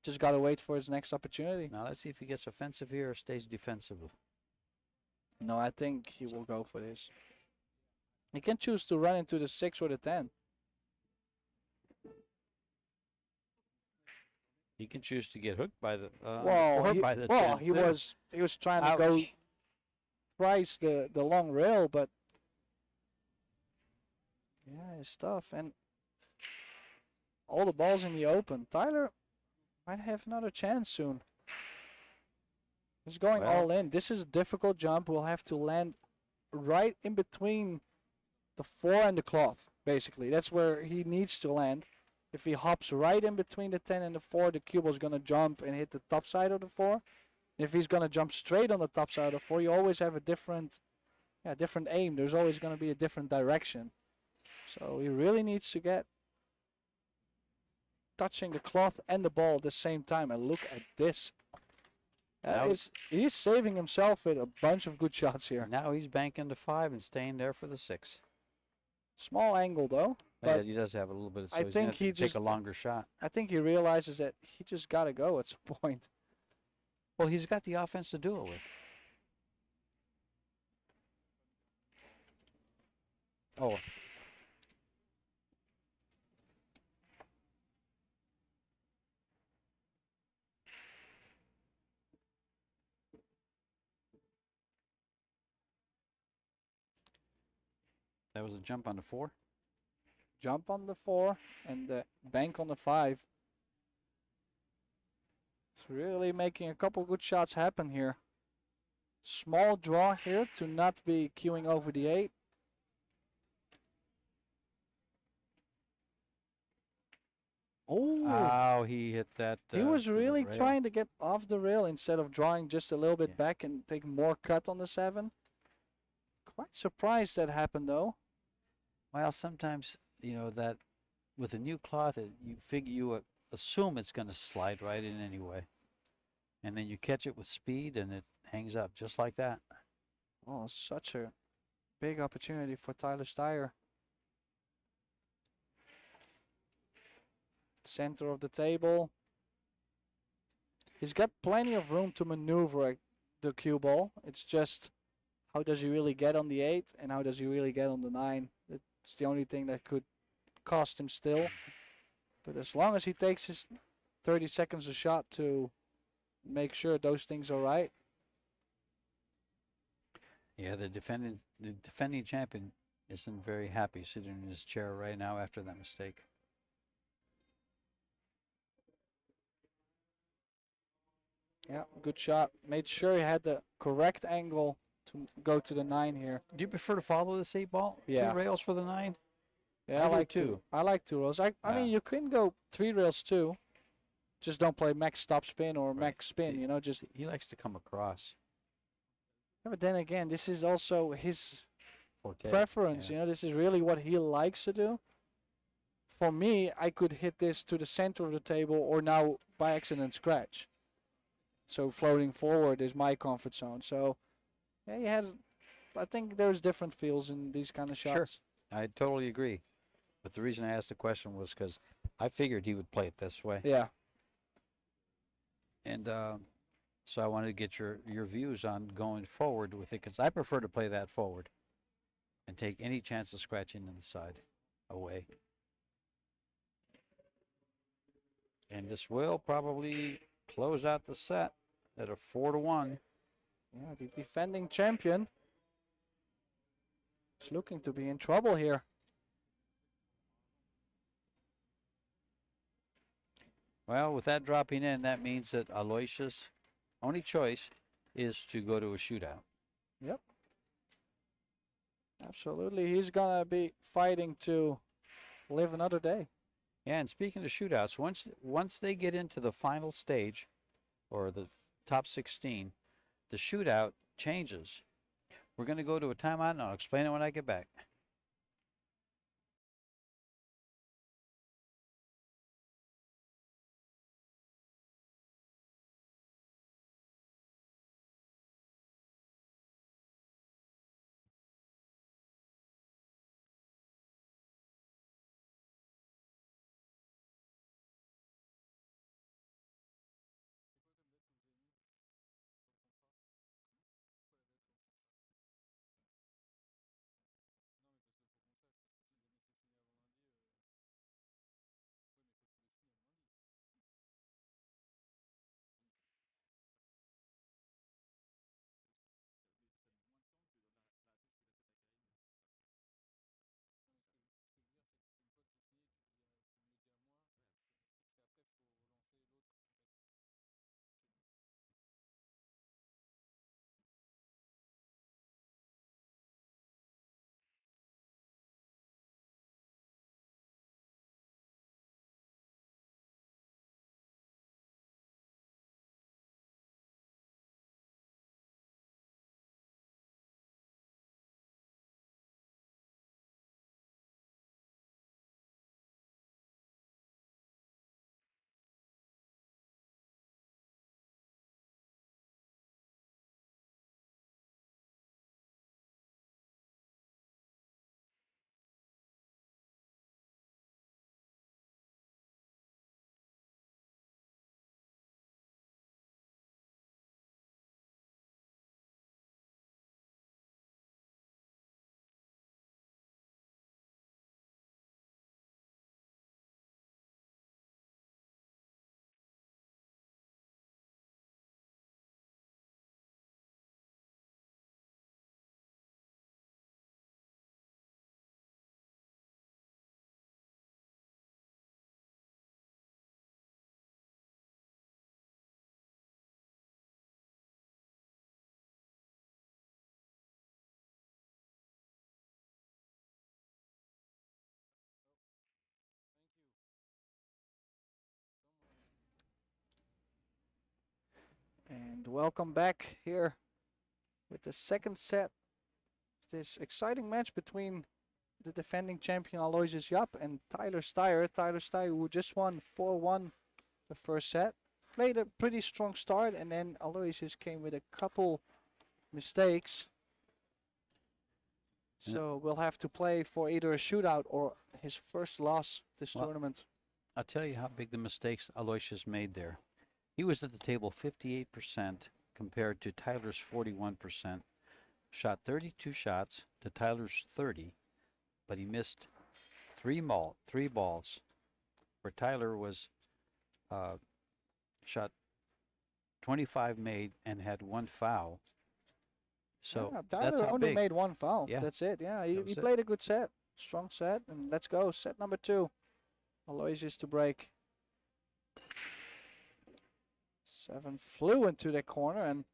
Speaker 2: Just gotta wait for his next opportunity.
Speaker 3: Now let's see if he gets offensive here or stays defensive.
Speaker 2: No, I think he will go for this. He can choose to run into the 6 or the 10.
Speaker 3: He can choose to get hooked by the
Speaker 2: Well,
Speaker 3: or
Speaker 2: he,
Speaker 3: by the
Speaker 2: well,
Speaker 3: 10
Speaker 2: he
Speaker 3: too.
Speaker 2: was trying to go
Speaker 3: Ouch.
Speaker 2: twice the long rail, but yeah, it's tough. And all the balls in the open. Tyler might have another chance soon. He's going
Speaker 3: Well.
Speaker 2: all in. This is a difficult jump. We'll have to land right in between the 4 and the cloth, basically. That's where he needs to land. If he hops right in between the 10 and the 4, the cue ball is going to jump and hit the top side of the 4. If he's going to jump straight on the top side of the 4, you always have a different aim. There's always going to be a different direction. So he really needs to get touching the cloth and the ball at the same time. And look at this. He's saving himself with a bunch of good shots here.
Speaker 3: Now he's banking the 5 and staying there for the 6.
Speaker 2: Small angle though.
Speaker 3: Yeah,
Speaker 2: But
Speaker 3: he does have a little bit of. So
Speaker 2: I
Speaker 3: he's gonna
Speaker 2: think
Speaker 3: have to
Speaker 2: he
Speaker 3: take
Speaker 2: just-
Speaker 3: a longer shot.
Speaker 2: I think he realizes that he just got to go at some point.
Speaker 3: Well, he's got the offense to do it with. Oh. That was a jump on the 4.
Speaker 2: Jump on the 4 and the bank on the 5. It's really making a couple good shots happen here. Small draw here to not be queuing over the 8.
Speaker 3: Oh, he hit that.
Speaker 2: He was
Speaker 3: to the
Speaker 2: really
Speaker 3: rail.
Speaker 2: trying to get off the rail instead of drawing just a little bit
Speaker 3: Yeah.
Speaker 2: back and take more cut on the 7. Quite surprised that happened though.
Speaker 3: Well, sometimes that with a new cloth, you assume it's going to slide right in anyway, and then you catch it with speed and it hangs up just like that.
Speaker 2: Oh, such a big opportunity for Tyler Styer. Center of the table. He's got plenty of room to maneuver the cue ball. It's just how does he really get on the 8 and how does he really get on the 9? It's the only thing that could cost him still. But as long as he takes his 30 seconds a shot to make sure those things are right.
Speaker 3: Yeah, the defending champion isn't very happy sitting in his chair right now after that mistake.
Speaker 2: Yeah, good shot. Made sure he had the correct angle to go to the 9 here.
Speaker 3: Do you prefer to follow this 8 ball?
Speaker 2: Yeah.
Speaker 3: 2 rails for the 9?
Speaker 2: Yeah,
Speaker 3: I
Speaker 2: I
Speaker 3: do
Speaker 2: like
Speaker 3: too.
Speaker 2: two. I like 2 rails. I mean,
Speaker 3: Yeah.
Speaker 2: you can go 3 rails too. Just don't play max stop spin or
Speaker 3: Right.
Speaker 2: max spin,
Speaker 3: See,
Speaker 2: just.
Speaker 3: He likes to come across.
Speaker 2: Yeah, but then again, this is also his
Speaker 3: Forte.
Speaker 2: preference.
Speaker 3: Yeah.
Speaker 2: This is really what he likes to do. For me, I could hit this to the center of the table or now by accident scratch. So floating forward is my comfort zone. So, yeah, he has. I think there's different feels in these kind of
Speaker 3: Sure.
Speaker 2: shots.
Speaker 3: I totally agree. But the reason I asked the question was because I figured he would play it this way.
Speaker 2: Yeah.
Speaker 3: And so I wanted to get your views on going forward with it, because I prefer to play that forward and take any chance of scratching inside away. And this will probably close out the set at a 4-1.
Speaker 2: Yeah, the defending champion is looking to be in trouble here.
Speaker 3: Well, with that dropping in, that means that Aloysius' only choice is to go to a shootout.
Speaker 2: Yep. Absolutely. He's going to be fighting to live another day.
Speaker 3: Yeah, and speaking of shootouts, once they get into the final stage, or the top 16, the shootout changes. We're going to go to a timeout, and I'll explain it when I get back.
Speaker 2: And welcome back here with the second set of this exciting match between the defending champion Aloysius Yapp and Tyler Styer. Tyler Styer, who just won 4-1 the first set, played a pretty strong start, and then Aloysius came with a couple mistakes. So we'll have to play for either a shootout or his first loss this tournament.
Speaker 3: I'll tell you how big the mistakes Aloysius made there. He was at the table 58% compared to Tyler's 41%. Shot 32 shots to Tyler's 30, but he missed three balls, where Tyler was shot 25 made and had one foul. So
Speaker 2: yeah,
Speaker 3: that's
Speaker 2: Tyler
Speaker 3: how
Speaker 2: only
Speaker 3: big.
Speaker 2: made one foul.
Speaker 3: Yeah.
Speaker 2: That's it. Yeah, he
Speaker 3: That was it.
Speaker 2: played a good set. Strong set. And let's go. Set number 2. Aloysius to break. 7 flew into the corner, and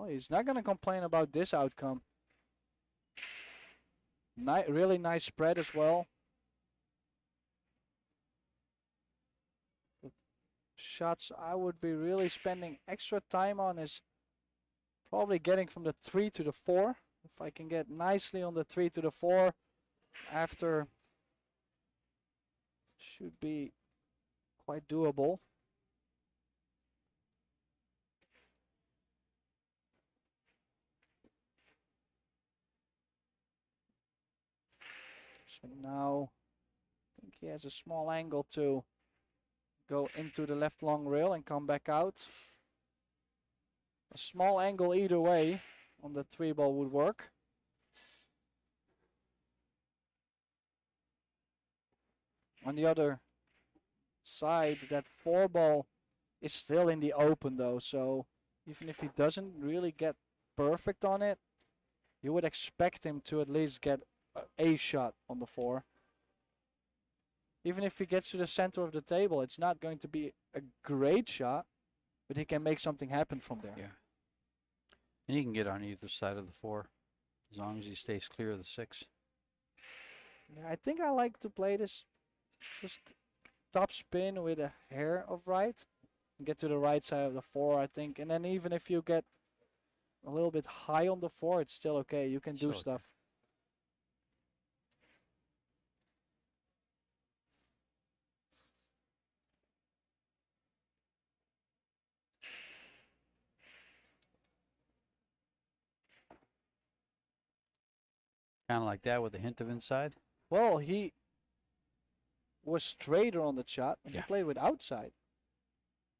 Speaker 2: he's not going to complain about this outcome. Really nice spread as well. The shots I would be really spending extra time on is probably getting from the 3 to the 4. If I can get nicely on the 3 to the 4 after, should be quite doable. So now I think he has a small angle to go into the left long rail and come back out. A small angle either way on the 3-ball would work. On the other side, that 4-ball is still in the open though, so even if he doesn't really get perfect on it, you would expect him to at least get a shot on the 4. Even if he gets to the center of the table, it's not going to be a great shot, but he can make something happen from there.
Speaker 3: Yeah. And he can get on either side of the 4 as long as he stays clear of the 6.
Speaker 2: Yeah, I think I like to play this just top spin with a hair of right and get to the right side of the 4, I think. And then even if you get a little bit high on the 4, it's still okay. You can do
Speaker 3: Still okay.
Speaker 2: stuff.
Speaker 3: Kind of like that with a hint of inside.
Speaker 2: Well, he was straighter on the shot and
Speaker 3: Yeah.
Speaker 2: he played with outside.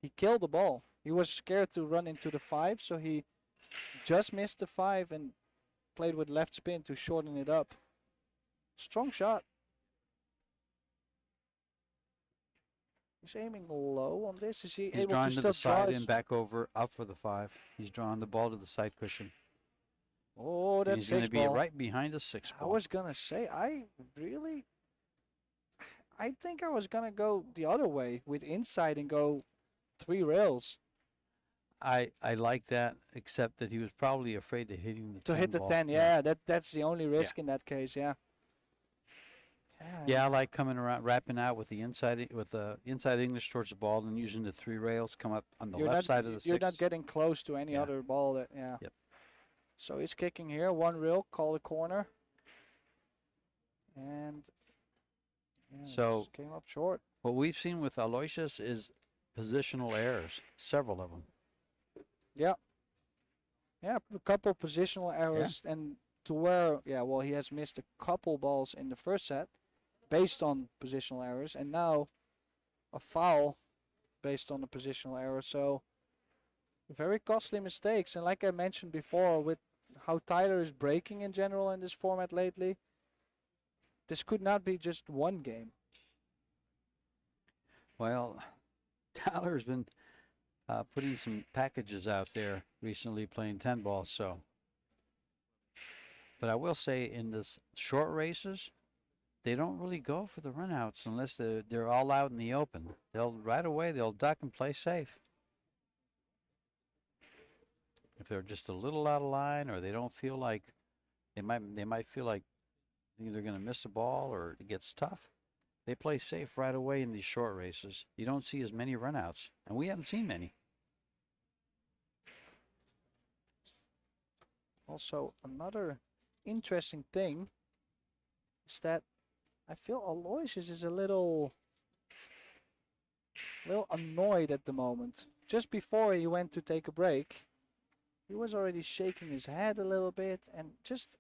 Speaker 2: He killed the ball. He was scared to run into the 5, so he just missed the 5 and played with left spin to shorten it up. Strong shot. He's aiming low on this. Is he
Speaker 3: He's
Speaker 2: able
Speaker 3: drawing
Speaker 2: to
Speaker 3: to
Speaker 2: still
Speaker 3: the
Speaker 2: draw
Speaker 3: side
Speaker 2: his...
Speaker 3: and back over, up for the 5. He's drawing the ball to the side cushion.
Speaker 2: Oh,
Speaker 3: And
Speaker 2: that's
Speaker 3: he's going to
Speaker 2: 6
Speaker 3: be
Speaker 2: ball.
Speaker 3: right behind the 6
Speaker 2: I
Speaker 3: ball.
Speaker 2: was gonna say, I think I was gonna go the other way with inside and go 3 rails
Speaker 3: I like that, except that he was probably afraid of hitting the
Speaker 2: to
Speaker 3: 10
Speaker 2: hit the
Speaker 3: ball.
Speaker 2: 10. Yeah, that's the only risk in that case. Yeah.
Speaker 3: Yeah, I like coming around, wrapping out with the inside English towards the ball, and using the 3 rails, come up on the left side of the 6.
Speaker 2: You're not getting close to any
Speaker 3: Yeah.
Speaker 2: other ball. That
Speaker 3: Yep.
Speaker 2: So he's kicking here, 1 rail, call the corner, and
Speaker 3: So-
Speaker 2: just came up short.
Speaker 3: What we've seen with Aloysius is positional errors, several of them.
Speaker 2: Yeah, a couple positional errors, and to where well he has missed a couple balls in the first set based on positional errors, and now a foul based on the positional error. So very costly mistakes, and like I mentioned before, with how Tyler is breaking in general in this format lately, this could not be just one game.
Speaker 3: Well, Tyler's been putting some packages out there recently, playing 10 balls. So, but I will say in this short races, they don't really go for the runouts unless they're all out in the open. They'll duck and play safe. If they're just a little out of line, or they don't feel like they might feel like either going to miss a ball or it gets tough, they play safe right away in these short races. You don't see as many runouts, and we haven't seen many.
Speaker 2: Also, another interesting thing is that I feel Aloysius is a little annoyed at the moment. Just before he went to take a break, he was already shaking his head a little bit, and just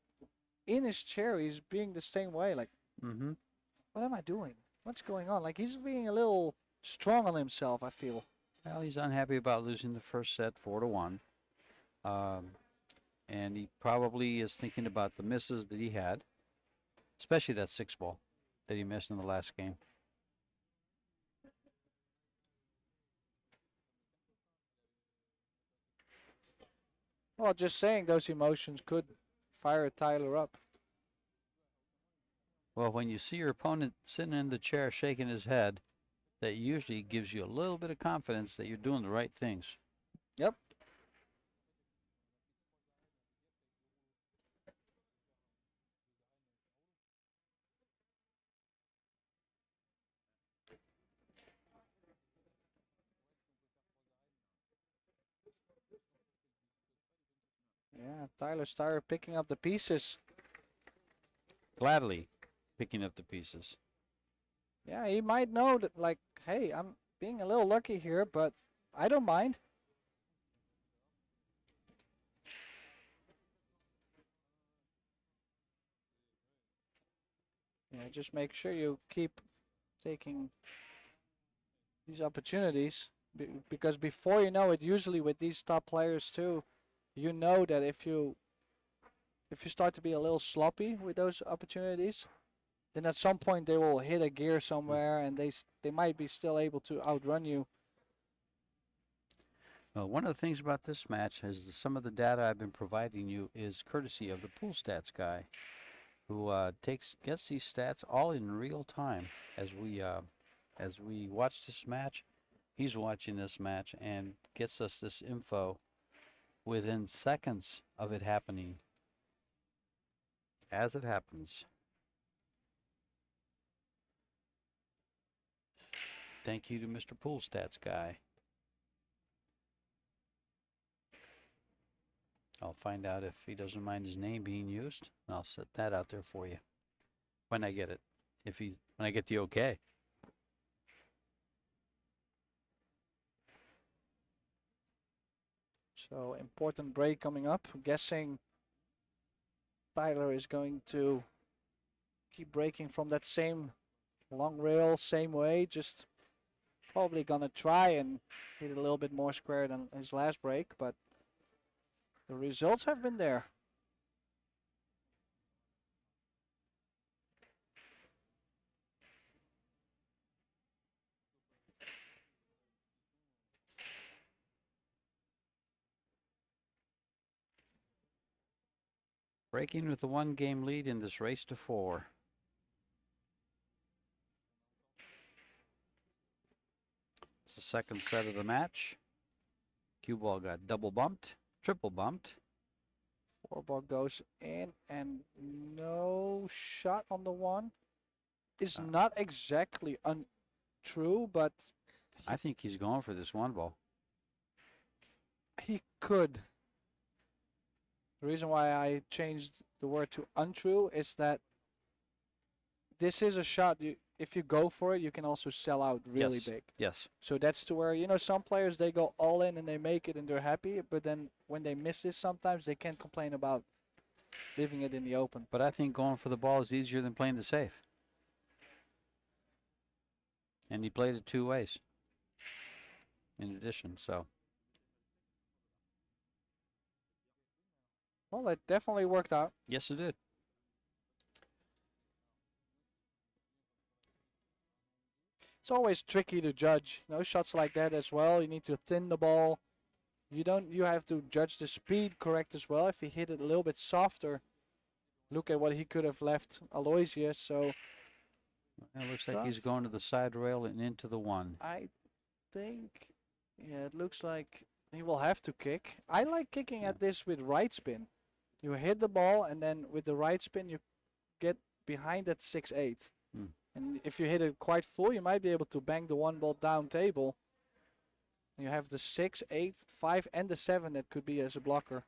Speaker 2: in his chair, he's being the same way. Like, what am I doing? What's going on? Like, he's being a little strong on himself, I feel.
Speaker 3: Well, he's unhappy about losing the first set 4-1. And he probably is thinking about the misses that he had, especially that 6 ball that he missed in the last game.
Speaker 2: Well, just saying those emotions could fire Tyler up.
Speaker 3: Well, when you see your opponent sitting in the chair shaking his head, that usually gives you a little bit of confidence that you're doing the right things.
Speaker 2: Yep. Yeah, Tyler Styer picking up the pieces.
Speaker 3: Gladly picking up the pieces.
Speaker 2: Yeah, he might know that, like, hey, I'm being a little lucky here, but I don't mind. Yeah, just make sure you keep taking these opportunities because before you know it, usually with these top players too, you know that if you start to be a little sloppy with those opportunities, then at some point they will hit a gear somewhere and they might be still able to outrun you.
Speaker 3: Well, one of the things about this match is some of the data I've been providing you is courtesy of the pool stats guy, who gets these stats all in real time as we watch this match. He's watching this match and gets us this info within seconds of it happening, as it happens. Thank you to Mr. Pool Stats guy. I'll find out if he doesn't mind his name being used, and I'll set that out there for you when I get it. When I get the okay.
Speaker 2: So important break coming up. I'm guessing Tyler is going to keep breaking from that same long rail, same way, just probably gonna try and hit it a little bit more square than his last break, but the results have been there.
Speaker 3: Breaking with a 1-game lead in this race to 4. It's the second set of the match. Cue ball got double bumped, triple bumped.
Speaker 2: 4-ball goes in and no shot on the one. Is not exactly untrue, but
Speaker 3: I think he's going for this 1-ball.
Speaker 2: he could. The reason why I changed the word to untrue is that this is a shot. If you go for it, you can also sell out really big.
Speaker 3: Yes.
Speaker 2: So that's to where, some players, they go all in and they make it and they're happy. But then when they miss this, sometimes they can't complain about leaving it in the open.
Speaker 3: But I think going for the ball is easier than playing the safe. And he played it 2 ways in addition, so.
Speaker 2: Well, it definitely worked out.
Speaker 3: Yes, it did.
Speaker 2: It's always tricky to judge. Shots like that as well. You need to thin the ball. You have to judge the speed correct as well. If he hit it a little bit softer, look at what he could have left Aloysius. So
Speaker 3: it looks like he's going to the side rail and into the 1.
Speaker 2: I think, it looks like he will have to kick. I like kicking at this with right spin. You hit the ball, and then with the right spin, you get behind that 6-8. And if you hit it quite full, you might be able to bang the 1-ball down table. You have the 6, 8, 5, and the 7 that could be as a blocker.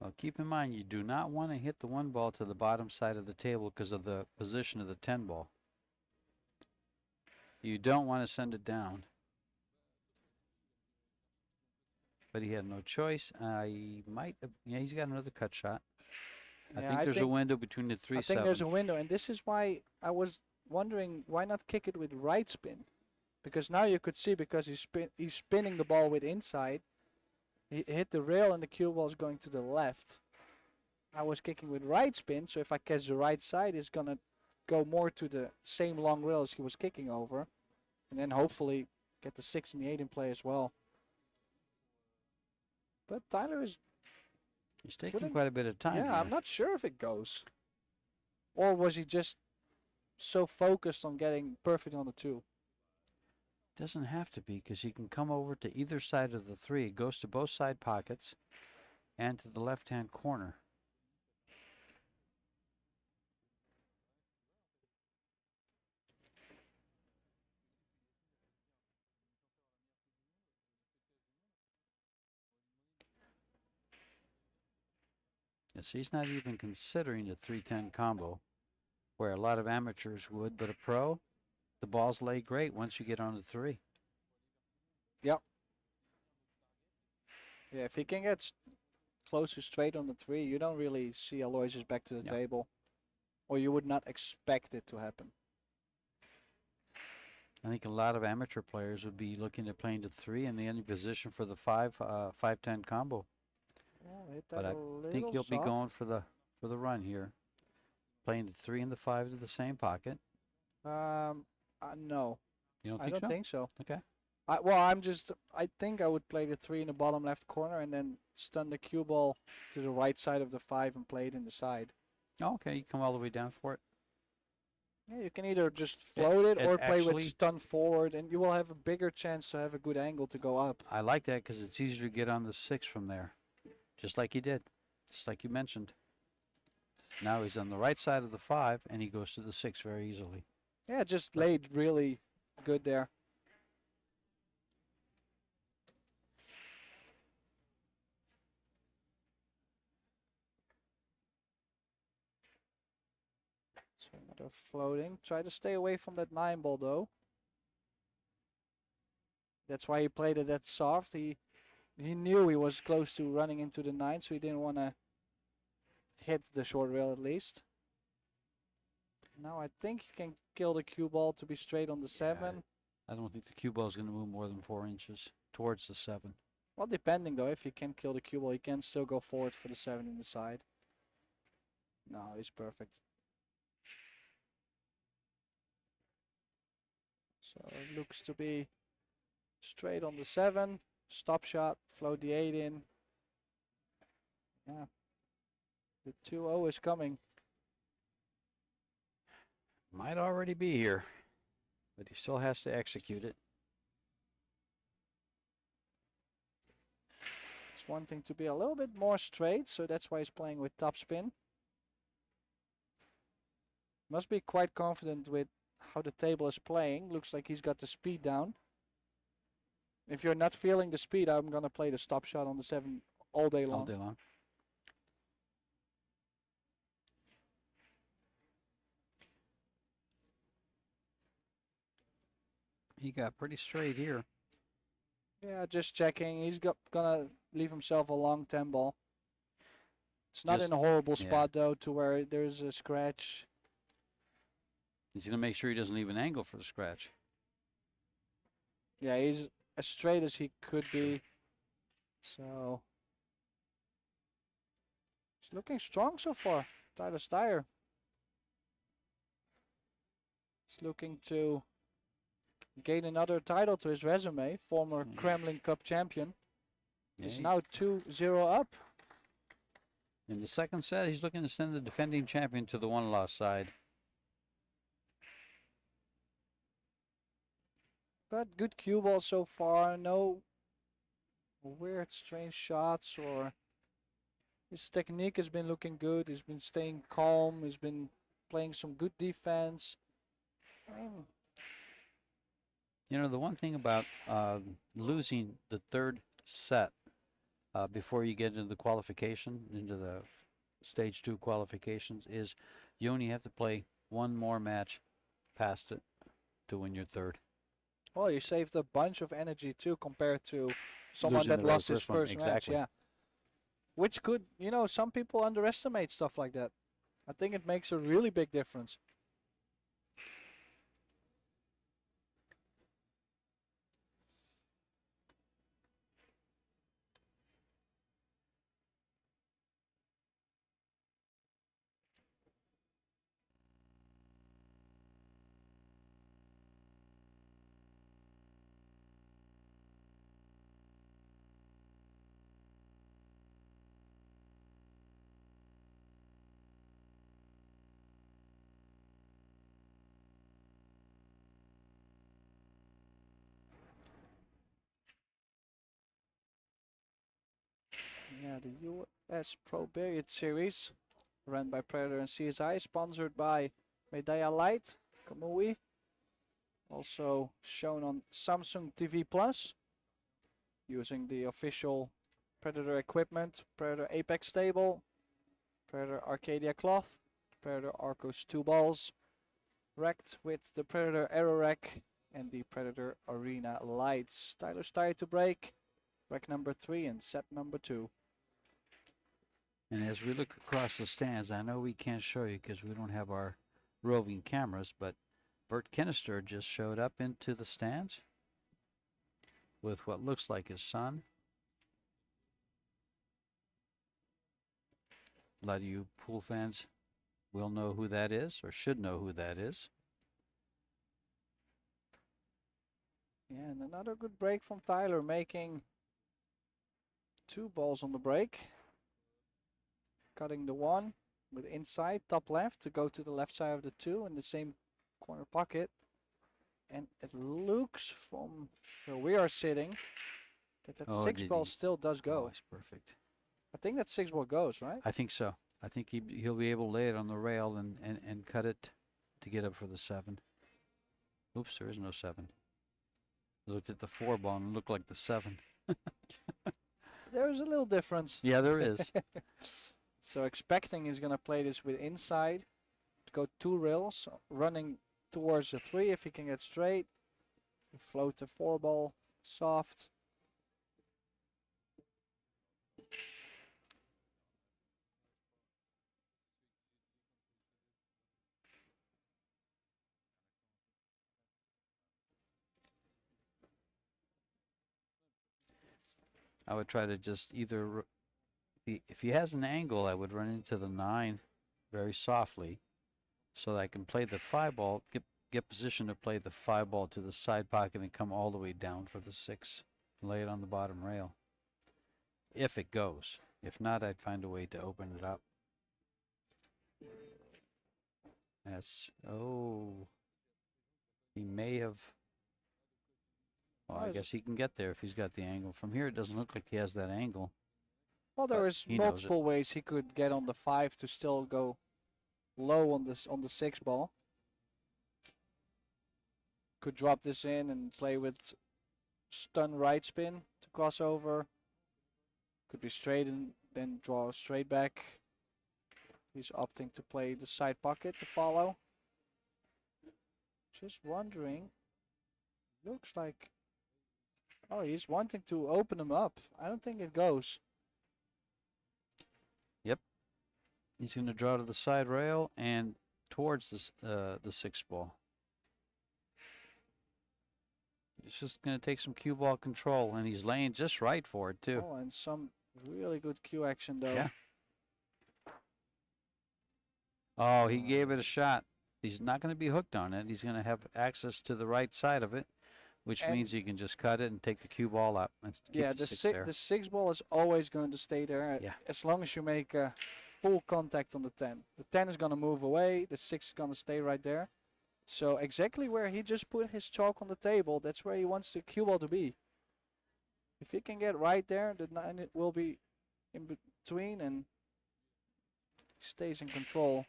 Speaker 3: Well, keep in mind, you do not want to hit the 1-ball to the bottom side of the table because of the position of the 10-ball. You don't want to send it down. But he had no choice. He might have, he's got another cut shot. I think there's a window between the 3-7.
Speaker 2: I think there's a window, and this is why I was wondering why not kick it with right spin, because now you could see, because he's spinning the ball with inside. He hit the rail and the cue ball is going to the left. I was kicking with right spin, so if I catch the right side, it's gonna go more to the same long rail as he was kicking over, and then hopefully get the 6 and the 8 in play as well. But Tyler is.
Speaker 3: He's taking quite a bit of time.
Speaker 2: Yeah,
Speaker 3: here.
Speaker 2: I'm not sure if it goes, or was he just so focused on getting perfect on the 2?
Speaker 3: Doesn't have to be, because he can come over to either side of the 3. It goes to both side pockets and to the left-hand corner. Yes, he's not even considering the 3-10 combo, where a lot of amateurs would, but a pro, the balls lay great once you get on the 3.
Speaker 2: Yep. Yeah, if he can get closer straight on the 3, you don't really see Aloysius back to the table. or you would not expect it to happen?
Speaker 3: I think a lot of amateur players would be looking at playing to 3 in the ending position for the 5-10 combo.
Speaker 2: Oh, hit
Speaker 3: But
Speaker 2: that
Speaker 3: I
Speaker 2: a
Speaker 3: think
Speaker 2: little
Speaker 3: you'll be
Speaker 2: soft.
Speaker 3: going for the run here, playing the 3 and the 5 to the same pocket.
Speaker 2: No,
Speaker 3: You don't
Speaker 2: I
Speaker 3: think
Speaker 2: don't
Speaker 3: so?
Speaker 2: think so.
Speaker 3: Okay.
Speaker 2: I think I would play the 3 in the bottom left corner and then stun the cue ball to the right side of the 5 and play it in the side.
Speaker 3: Oh, okay, you come all the way down for it.
Speaker 2: Yeah, you can either just float it
Speaker 3: it
Speaker 2: or play with
Speaker 3: actually-
Speaker 2: stun forward, and you will have a bigger chance to have a good angle to go up.
Speaker 3: I like that because it's easier to get on the 6 from there, just like you did, just like you mentioned. Now he's on the right side of the 5, and he goes to the 6 very easily.
Speaker 2: Yeah, just laid really good there. So another floating. Try to stay away from that 9 ball though. That's why he played it that soft. He knew he was close to running into the 9, so he didn't want to hit the short rail at least. Now I think he can kill the cue ball to be straight on the 7.
Speaker 3: I don't think the cue ball is going to move more than 4 inches towards the 7.
Speaker 2: Well, depending though, if he can kill the cue ball, he can still go forward for the 7 in the side. No, he's perfect. So it looks to be straight on the 7, stop shot, float the 8 in. Yeah. The 2-0 is coming.
Speaker 3: Might already be here, but he still has to execute it.
Speaker 2: He's wanting to be a little bit more straight, so that's why he's playing with topspin. Must be quite confident with how the table is playing. Looks like he's got the speed down. If you're not feeling the speed, I'm gonna play the stop shot on the 7 all day long.
Speaker 3: All day long. He got pretty straight here.
Speaker 2: Yeah, just checking. He's gonna leave himself a long 10 ball. It's not
Speaker 3: Just-
Speaker 2: in a horrible
Speaker 3: yeah.
Speaker 2: spot though, to where there's a scratch.
Speaker 3: He's going to make sure he doesn't leave an angle for the scratch.
Speaker 2: Yeah, he's as straight as he could
Speaker 3: Sure.
Speaker 2: be. So he's looking strong so far. Tyler Styer. He's looking to gain another title to his resume. Former Kremlin Cup champion. He's
Speaker 3: Yeah,
Speaker 2: now 2-0 up.
Speaker 3: in the second set, he's looking to send the defending champion to the 1-loss side.
Speaker 2: But good cue ball so far. No weird, strange shots, or his technique has been looking good. He's been staying calm. He's been playing some good defense. I mean,
Speaker 3: You know, the one thing about losing the third set before you get into the qualification, into the stage 2 qualifications, is you only have to play one more match past it to win your third.
Speaker 2: well, you saved a bunch of energy too compared to someone
Speaker 3: Losing
Speaker 2: that
Speaker 3: the very
Speaker 2: lost his
Speaker 3: first one,
Speaker 2: first match.
Speaker 3: exactly.
Speaker 2: Yeah. Which could, some people underestimate stuff like that. I think it makes a really big difference. Yeah, the U.S. Pro Billiard Series, run by Predator and CSI, sponsored by Medaya Light, Kamui. Also shown on Samsung TV Plus, using the official Predator equipment, Predator Apex table, Predator Arcadia Cloth, Predator Arcos II balls, racked with the Predator Aero Rack and the Predator Arena lights. Tyler Styer to break, rack number 3 and set number 2.
Speaker 3: And as we look across the stands, I know we can't show you because we don't have our roving cameras, but Bert Kinnister just showed up into the stands with what looks like his son. A lot of you pool fans will know who that is, or should know who that is.
Speaker 2: Yeah, and another good break from Tyler, making 2 balls on the break. Cutting the 1 with inside, top left, to go to the left side of the 2 in the same corner pocket. And it looks from where we are sitting that 6 ball still does
Speaker 3: Oh,
Speaker 2: go.
Speaker 3: it's perfect.
Speaker 2: I think that 6 ball goes, right?
Speaker 3: I think so. I think he'll be able to lay it on the rail and cut it to get up for the 7. Oops, there is no 7. I looked at the 4 ball and it looked like the 7.
Speaker 2: There's a little difference.
Speaker 3: Yeah, there is.
Speaker 2: So expecting he's going to play this with inside, to go 2 rails, running towards the 3 if he can get straight. Float the 4 ball soft.
Speaker 3: I would try to just either, if he has an angle, I would run into the 9 very softly so that I can play the 5 ball, get position to play the 5 ball to the side pocket and come all the way down for the 6, and lay it on the bottom rail. If it goes. If not, I'd find a way to open it up. He may have. Well, I guess he can get there if he's got the angle. From here, it doesn't look like he has that angle.
Speaker 2: Well, there is multiple ways he could get on the 5 to still go low on the 6 ball. Could drop this in and play with stun right spin to cross over. Could be straight and then draw straight back. He's opting to play the side pocket to follow. Just wondering. Looks like. Oh, he's wanting to open him up. I don't think it goes.
Speaker 3: Yep. He's going to draw to the side rail and towards the 6 ball. It's just going to take some cue ball control, and he's laying just right for it, too.
Speaker 2: Oh, and some really good cue action, though.
Speaker 3: Yeah. Oh, he gave it a shot. He's not going to be hooked on it. He's going to have access to the right side of it, which means he can just cut it and take the cue ball up. And
Speaker 2: yeah, the 6 ball is always going to stay there.
Speaker 3: Yeah.
Speaker 2: As long as you make full contact on the 10. The 10 is going to move away. The 6 is going to stay right there. So exactly where he just put his chalk on the table, that's where he wants the cue ball to be. If he can get right there, the 9 will be in between and he stays in control.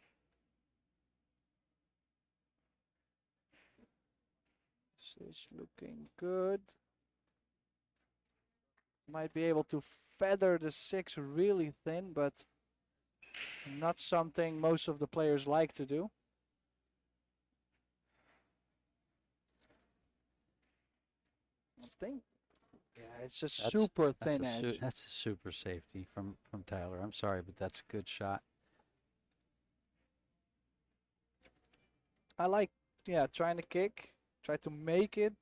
Speaker 2: This is looking good. Might be able to feather the 6 really thin, but not something most of the players like to do. I think, yeah, it's a super thin edge.
Speaker 3: That's a super safety from Tyler. I'm sorry, but that's a good shot.
Speaker 2: I like, trying to kick, try to make it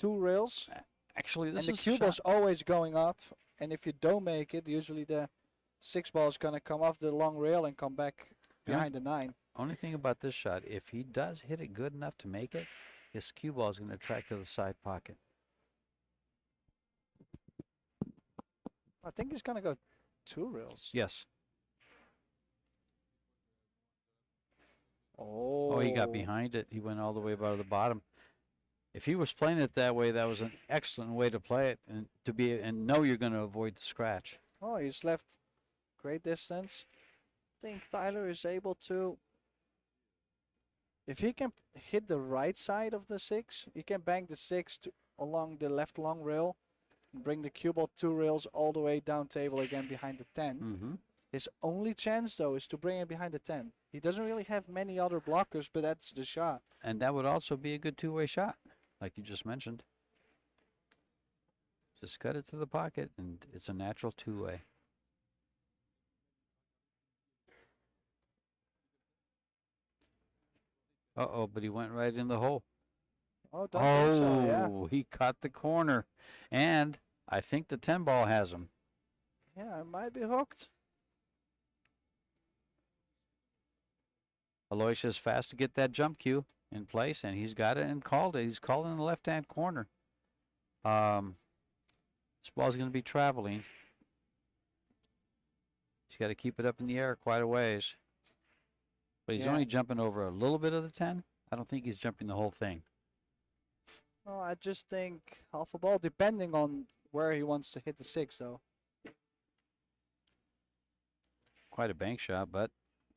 Speaker 2: 2 rails.
Speaker 3: Actually, this
Speaker 2: and
Speaker 3: is
Speaker 2: the cue ball's always going up, and if you don't make it, usually the 6 ball is going to come off the long rail and come back behind the 9.
Speaker 3: Only thing about this shot, if he does hit it good enough to make it, his cue ball is going to track to the side pocket.
Speaker 2: I think he's going to go 2 rails.
Speaker 3: Yes.
Speaker 2: Oh,
Speaker 3: he got behind it. He went all the way about the bottom. If he was playing it that way, that was an excellent way to play it and know you're going to avoid the scratch.
Speaker 2: Oh, he's left great distance. I think Tyler is able to, if he can hit the right side of the 6, he can bank the 6 along the left long rail and bring the cue ball 2 rails all the way down table again behind the 10.
Speaker 3: Mm-hmm.
Speaker 2: His only chance, though, is to bring it behind the 10. He doesn't really have many other blockers, but that's the shot.
Speaker 3: And that would also be a good 2-way shot, like you just mentioned. Just cut it to the pocket, and it's a natural 2-way. Uh-oh, but he went right in the hole.
Speaker 2: Oh, don't think so, yeah.
Speaker 3: Oh, he caught the corner. And I think the 10 ball has him.
Speaker 2: Yeah, it might be hooked.
Speaker 3: Aloysius fast to get that jump cue in place, and he's got it and called it. He's called in the left-hand corner. This ball's going to be traveling. He's got to keep it up in the air quite a ways. But he's
Speaker 2: Yeah.
Speaker 3: only jumping over a little bit of the 10. I don't think he's jumping the whole thing.
Speaker 2: Oh, I just think half a ball, depending on where he wants to hit the 6, though.
Speaker 3: Quite a bank shot, but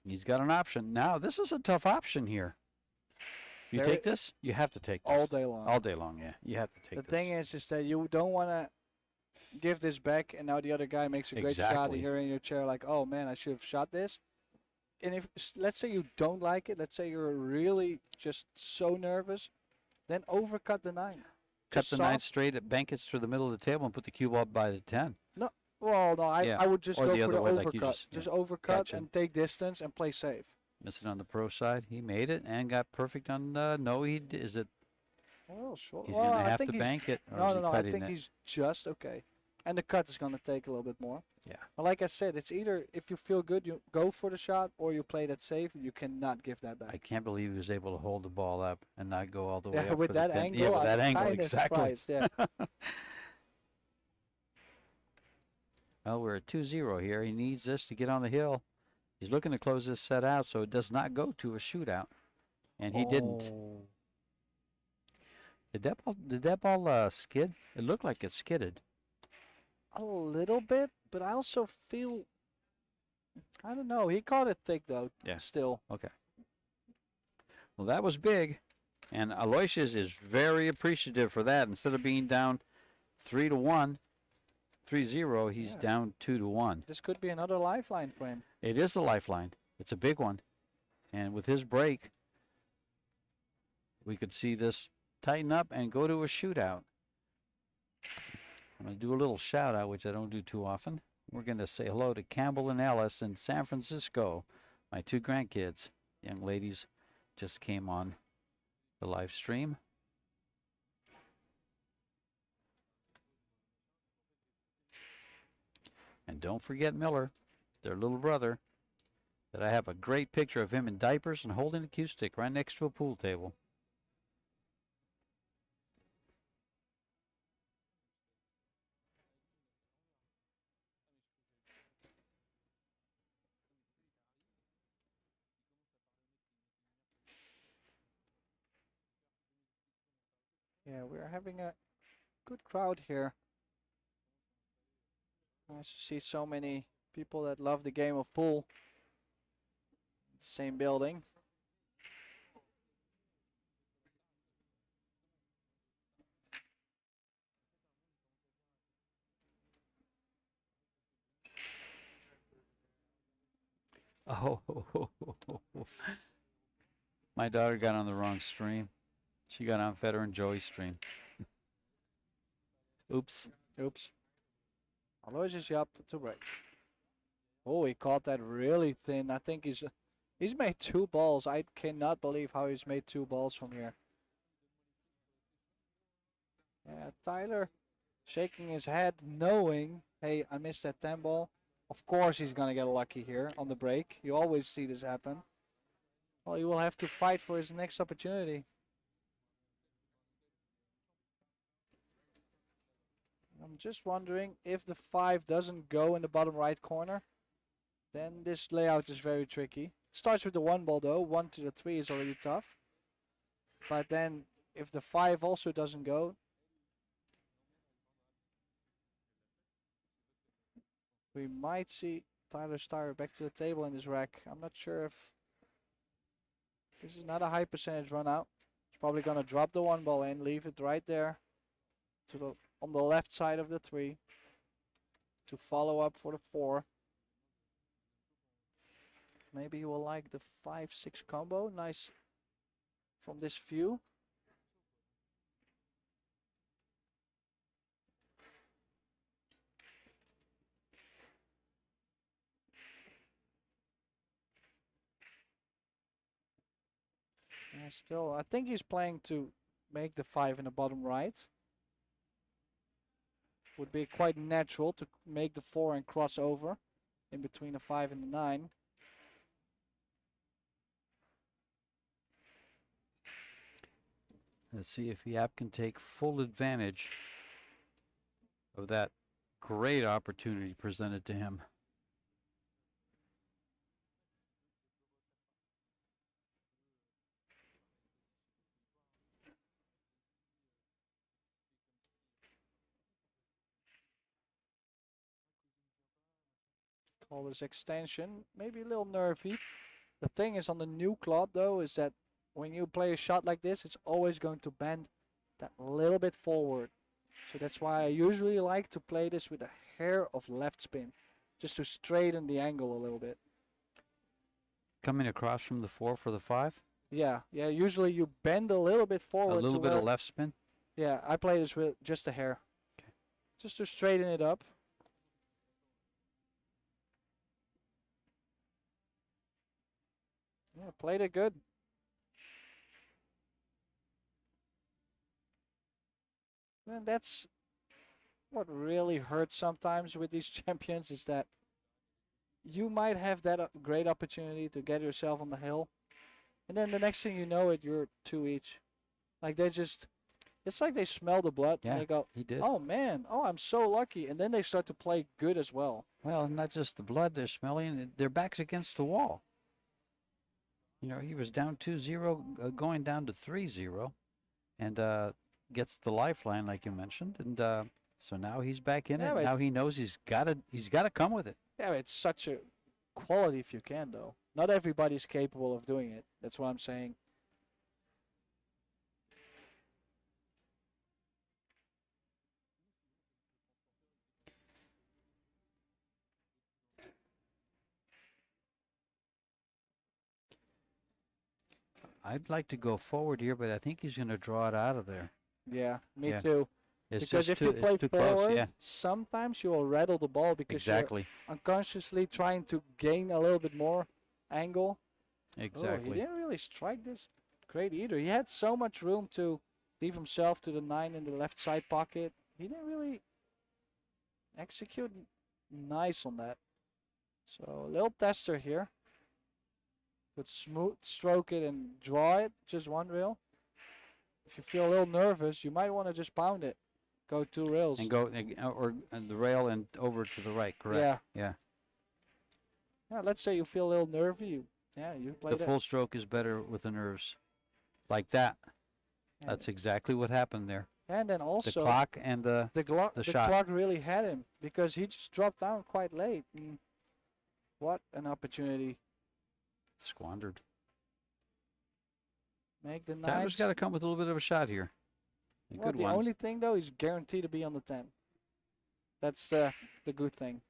Speaker 3: he's got an option. Now, this is a tough option here. You
Speaker 2: There
Speaker 3: take this? You have to take this.
Speaker 2: All day long.
Speaker 3: All day long, yeah. You have to take
Speaker 2: The
Speaker 3: this.
Speaker 2: thing is that you don't want to give this back, and now the other guy makes a great shot,
Speaker 3: Exactly.
Speaker 2: and you're in your chair like, oh man, I should have shot this. And if, let's say you don't like it, let's say you're really just so nervous, then overcut the 9.
Speaker 3: Cut
Speaker 2: Just
Speaker 3: the 9
Speaker 2: soft.
Speaker 3: straight, at bank it through the middle of the table, and put the cube up by the 10.
Speaker 2: Well, no,
Speaker 3: Yeah,
Speaker 2: I would just
Speaker 3: or
Speaker 2: go
Speaker 3: the
Speaker 2: for
Speaker 3: other
Speaker 2: the
Speaker 3: way, like you
Speaker 2: overcut.
Speaker 3: just-
Speaker 2: Just
Speaker 3: yeah.
Speaker 2: overcut
Speaker 3: Gotcha.
Speaker 2: and take distance and play safe.
Speaker 3: Missing on the pro side. He made it and got perfect on no, is it?
Speaker 2: Well, sure.
Speaker 3: He's
Speaker 2: well,
Speaker 3: going to
Speaker 2: I
Speaker 3: have
Speaker 2: think
Speaker 3: to
Speaker 2: he's,
Speaker 3: bank it, or is
Speaker 2: No,
Speaker 3: he
Speaker 2: no, no. I
Speaker 3: cutting
Speaker 2: think
Speaker 3: it?
Speaker 2: he's just okay. And the cut is going to take a little bit more.
Speaker 3: Yeah.
Speaker 2: But like I said, it's either if you feel good, you go for the shot, or you play that safe. You cannot give that back.
Speaker 3: I can't believe he was able to hold the ball up and not go all the way
Speaker 2: Yeah,
Speaker 3: up
Speaker 2: with
Speaker 3: for the
Speaker 2: that
Speaker 3: 10.
Speaker 2: angle,
Speaker 3: Yeah, with that
Speaker 2: I'm
Speaker 3: angle,
Speaker 2: kinda
Speaker 3: exactly.
Speaker 2: surprised, yeah.
Speaker 3: Well, we're at 2-0 here. He needs this to get on the hill. He's looking to close this set out so it does not go to a shootout. And he didn't.
Speaker 2: Oh.
Speaker 3: Did that ball skid? It looked like it skidded.
Speaker 2: A little bit, but I also feel, I don't know. He caught it thick though.
Speaker 3: Yeah.
Speaker 2: Still.
Speaker 3: Okay. Well, that was big. And Aloysius is very appreciative for that. Instead of being down 3-1, 3-0, he's
Speaker 2: Yeah.
Speaker 3: down 2-1.
Speaker 2: This could be another lifeline for him.
Speaker 3: It is a lifeline. It's a big one. And with his break, we could see this tighten up and go to a shootout. I'm going to do a little shout out, which I don't do too often. We're going to say hello to Campbell and Ellis in San Francisco. My 2 grandkids, young ladies, just came on the live stream. And don't forget Miller, their little brother, that I have a great picture of him in diapers and holding a cue stick right next to a pool table.
Speaker 2: Yeah, we're having a good crowd here. Nice to see so many people that love the game of pool. Same building.
Speaker 3: Oh, my daughter got on the wrong stream. She got on Federer and Joey's stream. Oops.
Speaker 2: Oops. Aloysius Yapp to break. Oh, he caught that really thin. I think he's made 2 balls. I cannot believe how he's made 2 balls from here. Yeah, Tyler shaking his head, knowing, hey, I missed that 10 ball. Of course he's going to get lucky here on the break. You always see this happen. Well, he will have to fight for his next opportunity. I'm just wondering if the 5 doesn't go in the bottom right corner, then this layout is very tricky. It starts with the 1 ball though. 1 to the 3 is already tough. But then if the 5 also doesn't go, we might see Tyler Styer back to the table in this rack. I'm not sure if this is not a high percentage run out. He's probably going to drop the 1 ball in, leave it right there to the on the left side of the 3 to follow up for the 4. Maybe you will like the 5-6 combo. Nice from this view. Still, I think he's playing to make the 5 in the bottom right. Would be quite natural to make the 4 and cross over in between the 5 and the 9.
Speaker 3: Let's see if Yapp can take full advantage of that great opportunity presented to him.
Speaker 2: Call this extension. Maybe a little nervy. The thing is on the new cloth though is that when you play a shot like this, it's always going to bend that little bit forward. So that's why I usually like to play this with a hair of left spin, just to straighten the angle a little bit.
Speaker 3: Coming across from the 4 for the 5.
Speaker 2: Yeah, usually you bend a little bit forward.
Speaker 3: A little bit of left spin.
Speaker 2: Yeah, I play this with just a hair.
Speaker 3: Okay.
Speaker 2: Just to straighten it up. Yeah, played it good. And that's what really hurts sometimes with these champions is that you might have that great opportunity to get yourself on the hill, and then the next thing you know it, you're 2 each. Like they just, it's like they smell the blood
Speaker 3: Yeah,
Speaker 2: and they go,
Speaker 3: he did.
Speaker 2: oh man, oh I'm so lucky, and then they start to play good as well.
Speaker 3: Well, not just the blood they're smelling, their backs against the wall. You know, he was down 2-0, going down to 3-0, and gets the lifeline like you mentioned, and so now he's back in
Speaker 2: Yeah,
Speaker 3: it.
Speaker 2: but
Speaker 3: Now he knows he's got to come with it.
Speaker 2: Yeah, it's such a quality if you can though. Not everybody's capable of doing it. That's what I'm saying.
Speaker 3: I'd like to go forward here, but I think he's going to draw it out of there.
Speaker 2: Yeah, me
Speaker 3: Yeah.
Speaker 2: too.
Speaker 3: It's
Speaker 2: Because
Speaker 3: just
Speaker 2: if
Speaker 3: too,
Speaker 2: you play
Speaker 3: it's too
Speaker 2: forward,
Speaker 3: close. Yeah,
Speaker 2: sometimes you will rattle the ball because
Speaker 3: exactly,
Speaker 2: you're unconsciously trying to gain a little bit more angle. Oh,
Speaker 3: exactly.
Speaker 2: he didn't really strike this great either. He had so much room to leave himself to the 9 in the left side pocket. He didn't really execute nice on that. So a little tester here. Could smooth stroke it and draw it, just one rail. If you feel a little nervous, you might want to just pound it. Go 2 rails.
Speaker 3: And go and the rail and over to the right. Correct. Yeah.
Speaker 2: Yeah, let's say you feel a little nervy. You play
Speaker 3: The
Speaker 2: that.
Speaker 3: full stroke is better with the nerves, like that.
Speaker 2: Yeah.
Speaker 3: That's exactly what happened there.
Speaker 2: And then
Speaker 3: The
Speaker 2: also
Speaker 3: clock and the
Speaker 2: the
Speaker 3: shot.
Speaker 2: clock really had him because he just dropped down quite late. What an opportunity.
Speaker 3: squandered.
Speaker 2: Make the 9.
Speaker 3: Tyler's got to come with a little bit of a shot here. A
Speaker 2: Well,
Speaker 3: good
Speaker 2: the
Speaker 3: one.
Speaker 2: only thing though, he's guaranteed to be on the 10. That's the good thing.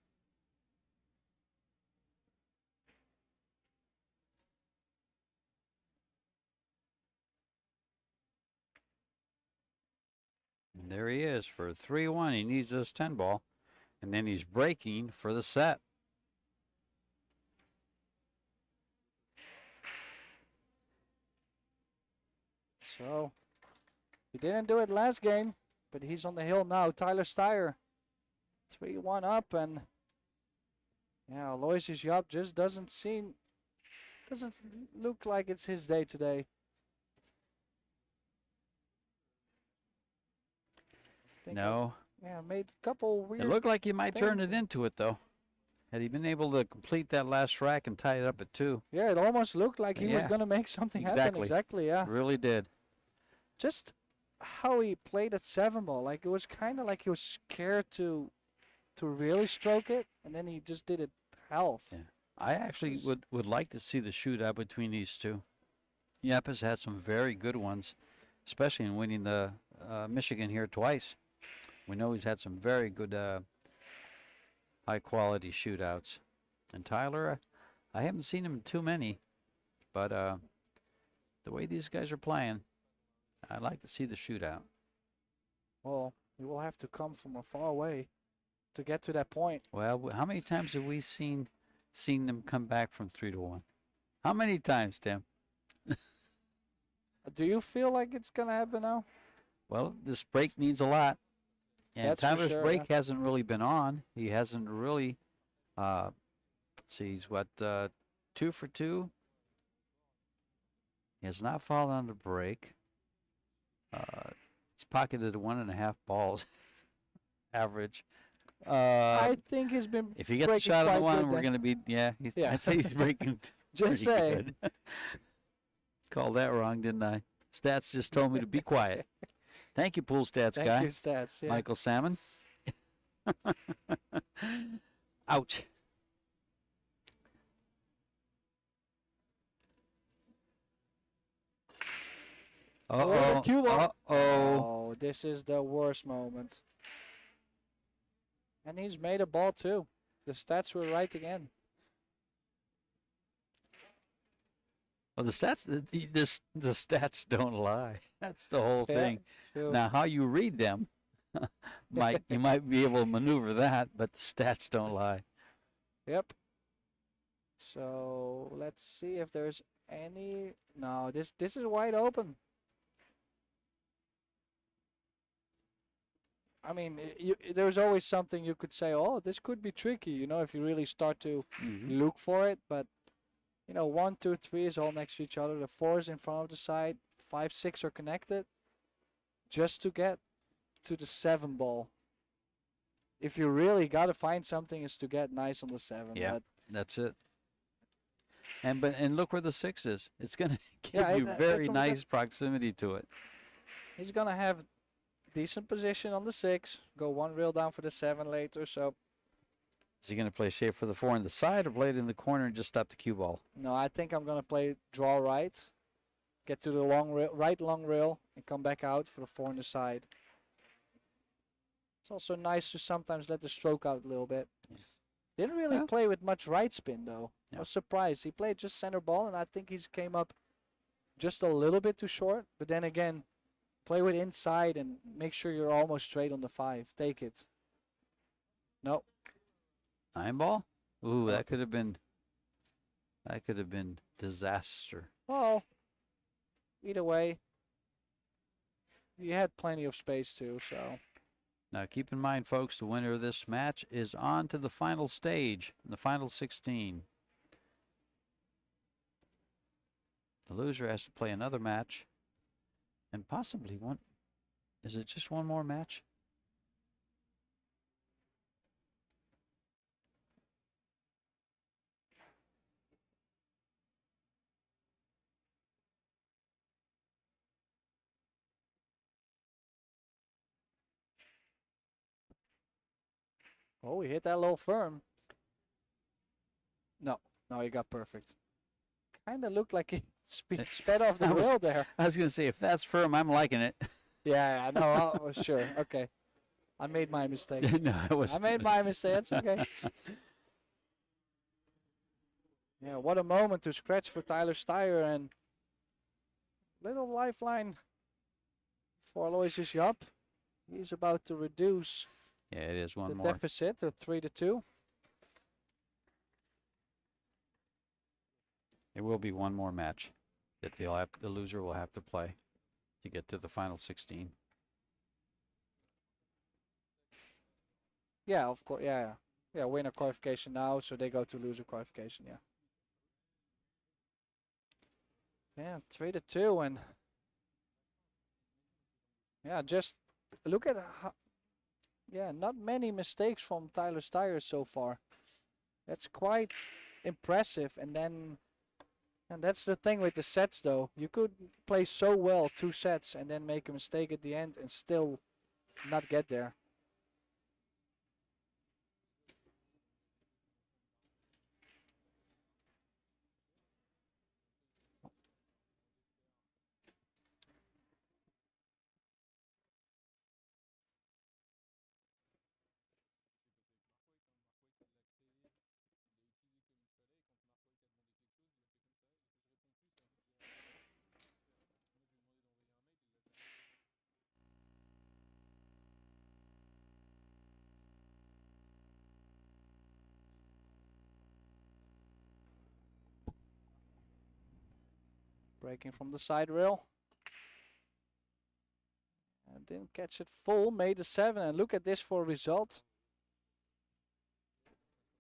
Speaker 3: And there he is for 3-1. He needs this 10 ball. And then he's breaking for the set.
Speaker 2: So he didn't do it last game, but he's on the hill now. Tyler Styer, 3-1 up, and yeah, Aloysius Yapp just doesn't look like it's his day today. Think
Speaker 3: No.
Speaker 2: made a couple weird.
Speaker 3: It looked like he might turn
Speaker 2: things.
Speaker 3: it into it, though. Had he been able to complete that last rack and tie it up at 2.
Speaker 2: Yeah, it almost looked like he was
Speaker 3: Yeah.
Speaker 2: gonna make something happen.
Speaker 3: Exactly.
Speaker 2: Exactly. Yeah.
Speaker 3: Really did.
Speaker 2: Just how he played at 7 ball, like it was kind of like he was scared to really stroke it, and then he just did it half.
Speaker 3: Yeah. I actually would like to see the shootout between these two. Yapp has had some very good ones, especially in winning the Michigan here twice. We know he's had some very good high-quality shootouts. And Tyler, I haven't seen him in too many, but the way these guys are playing, I'd like to see the shootout.
Speaker 2: Well, he will have to come from a far away to get to that point.
Speaker 3: Well, how many times have we seen them come back from 3-1? How many times, Tim?
Speaker 2: Do you feel like it's gonna happen now?
Speaker 3: Well, this break needs a lot. And
Speaker 2: That's for
Speaker 3: Tyler's
Speaker 2: sure,
Speaker 3: break hasn't really been on. He hasn't really, let's see, he's what, 2 for 2? He has not fallen on the break. He's pocketed 1.5 balls average.
Speaker 2: I think he's been.
Speaker 3: If he gets a
Speaker 2: breaking
Speaker 3: shot on the
Speaker 2: quite
Speaker 3: one,
Speaker 2: good
Speaker 3: we're
Speaker 2: then.
Speaker 3: going to be, yeah,
Speaker 2: Yeah.
Speaker 3: I'd say he's breaking
Speaker 2: Just
Speaker 3: pretty
Speaker 2: saying.
Speaker 3: good. Called that wrong, didn't I? Stats just told me to be quiet. Thank you, pool stats
Speaker 2: Thank
Speaker 3: guy.
Speaker 2: you, stats. Yeah.
Speaker 3: Michael Salmon. Ouch. Uh-oh.
Speaker 2: Cue ball.
Speaker 3: Uh-oh.
Speaker 2: Oh, this is the worst moment. And he's made a ball too. The stats were right again.
Speaker 3: Well, the stats, the stats don't lie. That's the whole
Speaker 2: Yeah,
Speaker 3: thing.
Speaker 2: true.
Speaker 3: Now, how you read them, you might be able to maneuver that, but the stats don't lie.
Speaker 2: Yep. So let's see if there's any. No, this is wide open. I mean, there's always something you could say. Oh, this could be tricky, if you really start to look for it. But 1, 2, 3 is all next to each other. The 4 is in front of the side. 5, 6 are connected. Just to get to the 7 ball. If you really gotta find something, is to get nice on the 7.
Speaker 3: Yeah,
Speaker 2: but
Speaker 3: that's it. And look where the 6 is. It's going to give
Speaker 2: Yeah,
Speaker 3: you
Speaker 2: that's
Speaker 3: very
Speaker 2: gonna
Speaker 3: nice proximity to it.
Speaker 2: he's gonna have decent position on the 6. Go 1 reel down for the 7 later. So
Speaker 3: Is he going to play shape for the 4 on the side or play it in the corner and just stop the cue ball?
Speaker 2: no, I think I'm gonna play draw right, get to the long rail, right long rail, and come back out for the 4 on the side. It's also nice to sometimes let the stroke out a little bit. Didn't really
Speaker 3: Yeah.
Speaker 2: play with much right spin though. I
Speaker 3: Yeah.
Speaker 2: was surprised. He played just center ball, and I think he's came up just a little bit too short. But then again, play with inside and make sure you're almost straight on the 5. Take it. No.
Speaker 3: 9 ball? Ooh, that could have been disaster.
Speaker 2: Well, either way, you had plenty of space too, so.
Speaker 3: Now, keep in mind, folks, the winner of this match is on to the final stage, the final 16. The loser has to play another match, and possibly one. Is it just one more match?
Speaker 2: Oh, he hit that little firm. No, he got perfect. Kind of looked like he sped off the
Speaker 3: I was-
Speaker 2: rail there.
Speaker 3: I was going to say, if that's firm, I'm liking it.
Speaker 2: Yeah, I know. I was sure. Okay. I made my mistake.
Speaker 3: No, it was.
Speaker 2: I made my mistake. It's okay. Yeah, what a moment to scratch for Tyler Styer, and little lifeline for Aloysius Yapp. He's about to reduce
Speaker 3: Yeah, it is one
Speaker 2: the
Speaker 3: more.
Speaker 2: deficit to 3-2.
Speaker 3: It will be one more match that the loser will have to play to get to the final 16.
Speaker 2: Yeah, of course. Yeah. Winner qualification now, so they go to loser qualification. Yeah. Yeah, 3-2, and yeah, just look at how. Yeah, not many mistakes from Tyler Styer so far. That's quite impressive, and that's the thing with the sets though. You could play so well 2 sets and then make a mistake at the end and still not get there. Breaking from the side rail. didn't catch it full. Made the 7, and look at this for a result.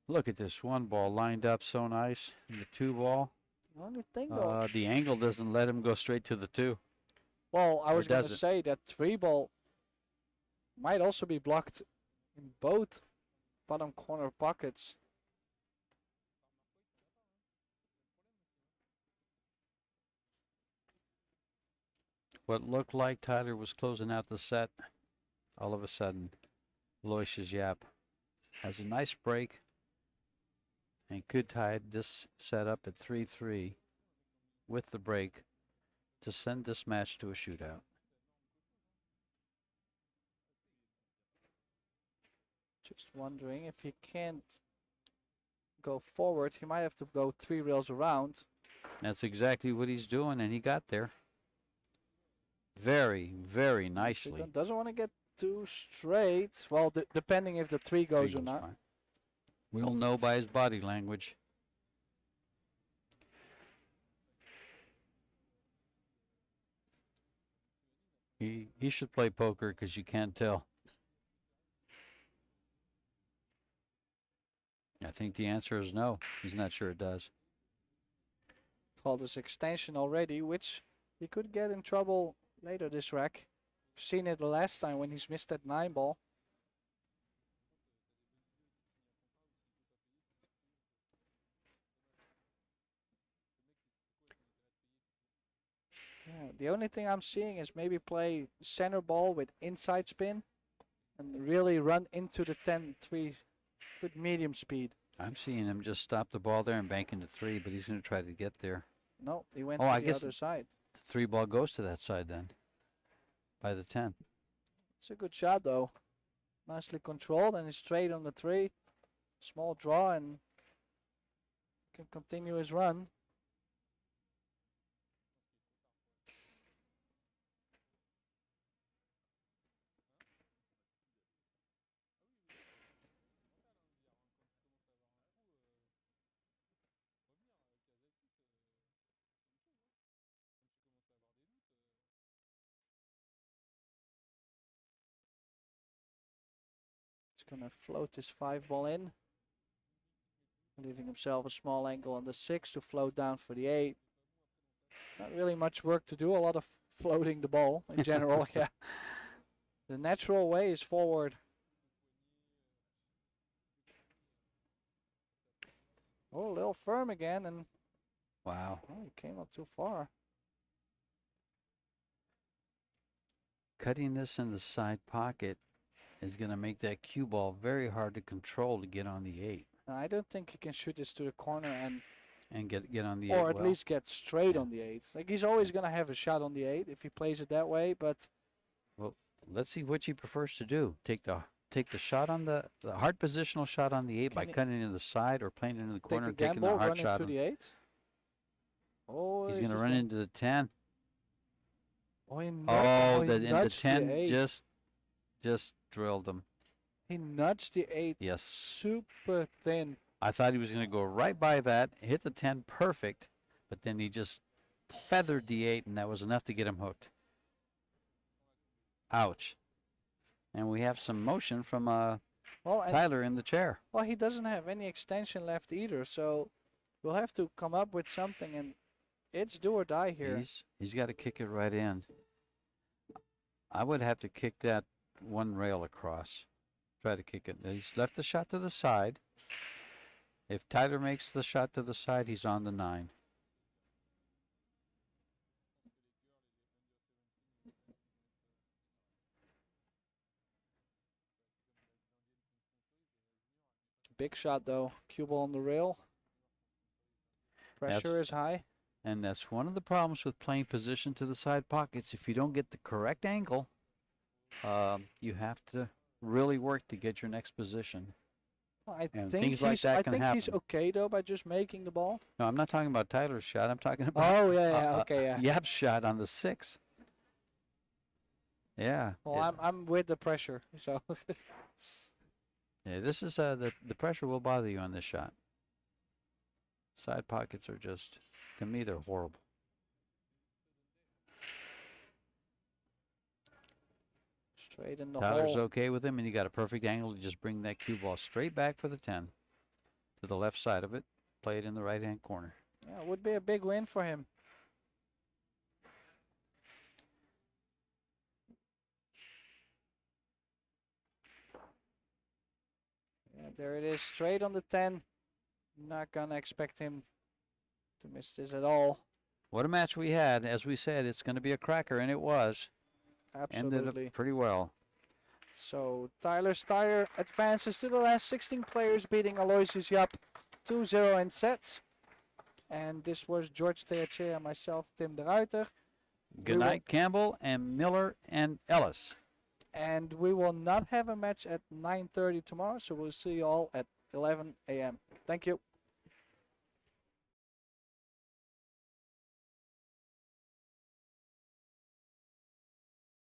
Speaker 3: Look at this one ball lined up so nice. And the 2 ball.
Speaker 2: The only thing though,
Speaker 3: The angle doesn't let him go straight to the 2.
Speaker 2: well, I
Speaker 3: or
Speaker 2: was going to
Speaker 3: does it?
Speaker 2: say that 3 ball might also be blocked in both bottom corner pockets.
Speaker 3: What looked like Tyler was closing out the set, all of a sudden, Aloysius Yapp has a nice break and could tie this set up at 3-3 with the break to send this match to a shootout.
Speaker 2: Just wondering if he can't go forward, he might have to go 3 rails around.
Speaker 3: That's exactly what he's doing, and he got there. Very, very nicely.
Speaker 2: Doesn't want to get too straight. Well, depending if the 3 goes or not.
Speaker 3: Fine. We'll know by his body language. He should play poker because you can't tell. I think the answer is no. He's not sure it does.
Speaker 2: Called this extension already, which he could get in trouble later this rack. Seen it the last time when he's missed that 9 ball. Yeah, the only thing I'm seeing is maybe play center ball with inside spin and really run into the 10-3 with medium speed.
Speaker 3: I'm seeing him just stop the ball there and bank into 3, but he's going to try to get there.
Speaker 2: No, he went
Speaker 3: Oh,
Speaker 2: to
Speaker 3: I
Speaker 2: the
Speaker 3: guess
Speaker 2: other side.
Speaker 3: The 3 ball goes to that side then, by the 10.
Speaker 2: It's a good shot though. Nicely controlled, and he's straight on the 3. Small draw and can continue his run. He's gonna float his 5 ball in, leaving himself a small angle on the 6 to float down for the 8. Not really much work to do, a lot of floating the ball in general. Yeah, the natural way is forward. Oh, a little firm again, and
Speaker 3: Wow.
Speaker 2: oh, he came up too far.
Speaker 3: Cutting this in the side pocket is going to make that cue ball very hard to control to get on the 8.
Speaker 2: I don't think he can shoot this to the corner
Speaker 3: and get on the 8.
Speaker 2: or at least get straight
Speaker 3: Yeah.
Speaker 2: on the 8. Like, he's always gonna have a shot on the 8 if he plays it that way. But
Speaker 3: Well, let's see what he prefers to do. Take the shot on the hard positional shot on the 8 by
Speaker 2: Can he-
Speaker 3: cutting in the side or playing it in the
Speaker 2: take
Speaker 3: corner
Speaker 2: the
Speaker 3: and taking
Speaker 2: gamble,
Speaker 3: the hard
Speaker 2: run
Speaker 3: shot.
Speaker 2: into the 8. Oh,
Speaker 3: He's going to run into the 10.
Speaker 2: Oh, he
Speaker 3: Oh,
Speaker 2: he
Speaker 3: the
Speaker 2: nudged
Speaker 3: 10
Speaker 2: the 8.
Speaker 3: just drilled him.
Speaker 2: He nudged the 8
Speaker 3: Yes.
Speaker 2: super thin.
Speaker 3: I thought he was going to go right by that, hit the 10 perfect, but then he just feathered the 8, and that was enough to get him hooked. Ouch. And we have some motion from
Speaker 2: Well, and
Speaker 3: Tyler in the chair.
Speaker 2: well, he doesn't have any extension left either, so we'll have to come up with something, and it's do or die here.
Speaker 3: He's got to kick it right in. I would have to kick that 1 rail across. Try to kick it. He's left the shot to the side. If Tyler makes the shot to the side, he's on the 9.
Speaker 2: Big shot though. Cue ball on the rail. Pressure is high.
Speaker 3: And that's one of the problems with playing position to the side pockets. If you don't get the correct angle, you have to really work to get your next position.
Speaker 2: Well, I
Speaker 3: And
Speaker 2: think
Speaker 3: things like
Speaker 2: he's.
Speaker 3: that
Speaker 2: I
Speaker 3: can
Speaker 2: think he's
Speaker 3: happen.
Speaker 2: okay though by just making the ball.
Speaker 3: No, I'm not talking about Tyler's shot. I'm talking about
Speaker 2: Oh yeah, okay, yeah.
Speaker 3: Yapp's shot on the 6. Yeah.
Speaker 2: Well, I'm with the pressure, so.
Speaker 3: Yeah, this is the pressure will bother you on this shot. Side pockets are just, to me, they're horrible.
Speaker 2: Straight in the
Speaker 3: Tyler's
Speaker 2: hole.
Speaker 3: okay with him, and you got a perfect angle to just bring that cue ball straight back for the 10 to the left side of it. Play it in the right-hand corner.
Speaker 2: Yeah, would be a big win for him. Yeah, there it is, straight on the 10. Not gonna expect him to miss this at all.
Speaker 3: What a match we had. As we said, it's going to be a cracker, and it was. Ended
Speaker 2: Absolutely.
Speaker 3: up pretty well.
Speaker 2: So Tyler Styer advances to the last 16 players, beating Aloysius Yapp 2-0 in sets. And this was George Theache and myself, Tim de Ruiter.
Speaker 3: Good night, Campbell and Miller and Ellis.
Speaker 2: And we will not have a match at 9:30 tomorrow, so we'll see you all at 11 a.m. Thank you.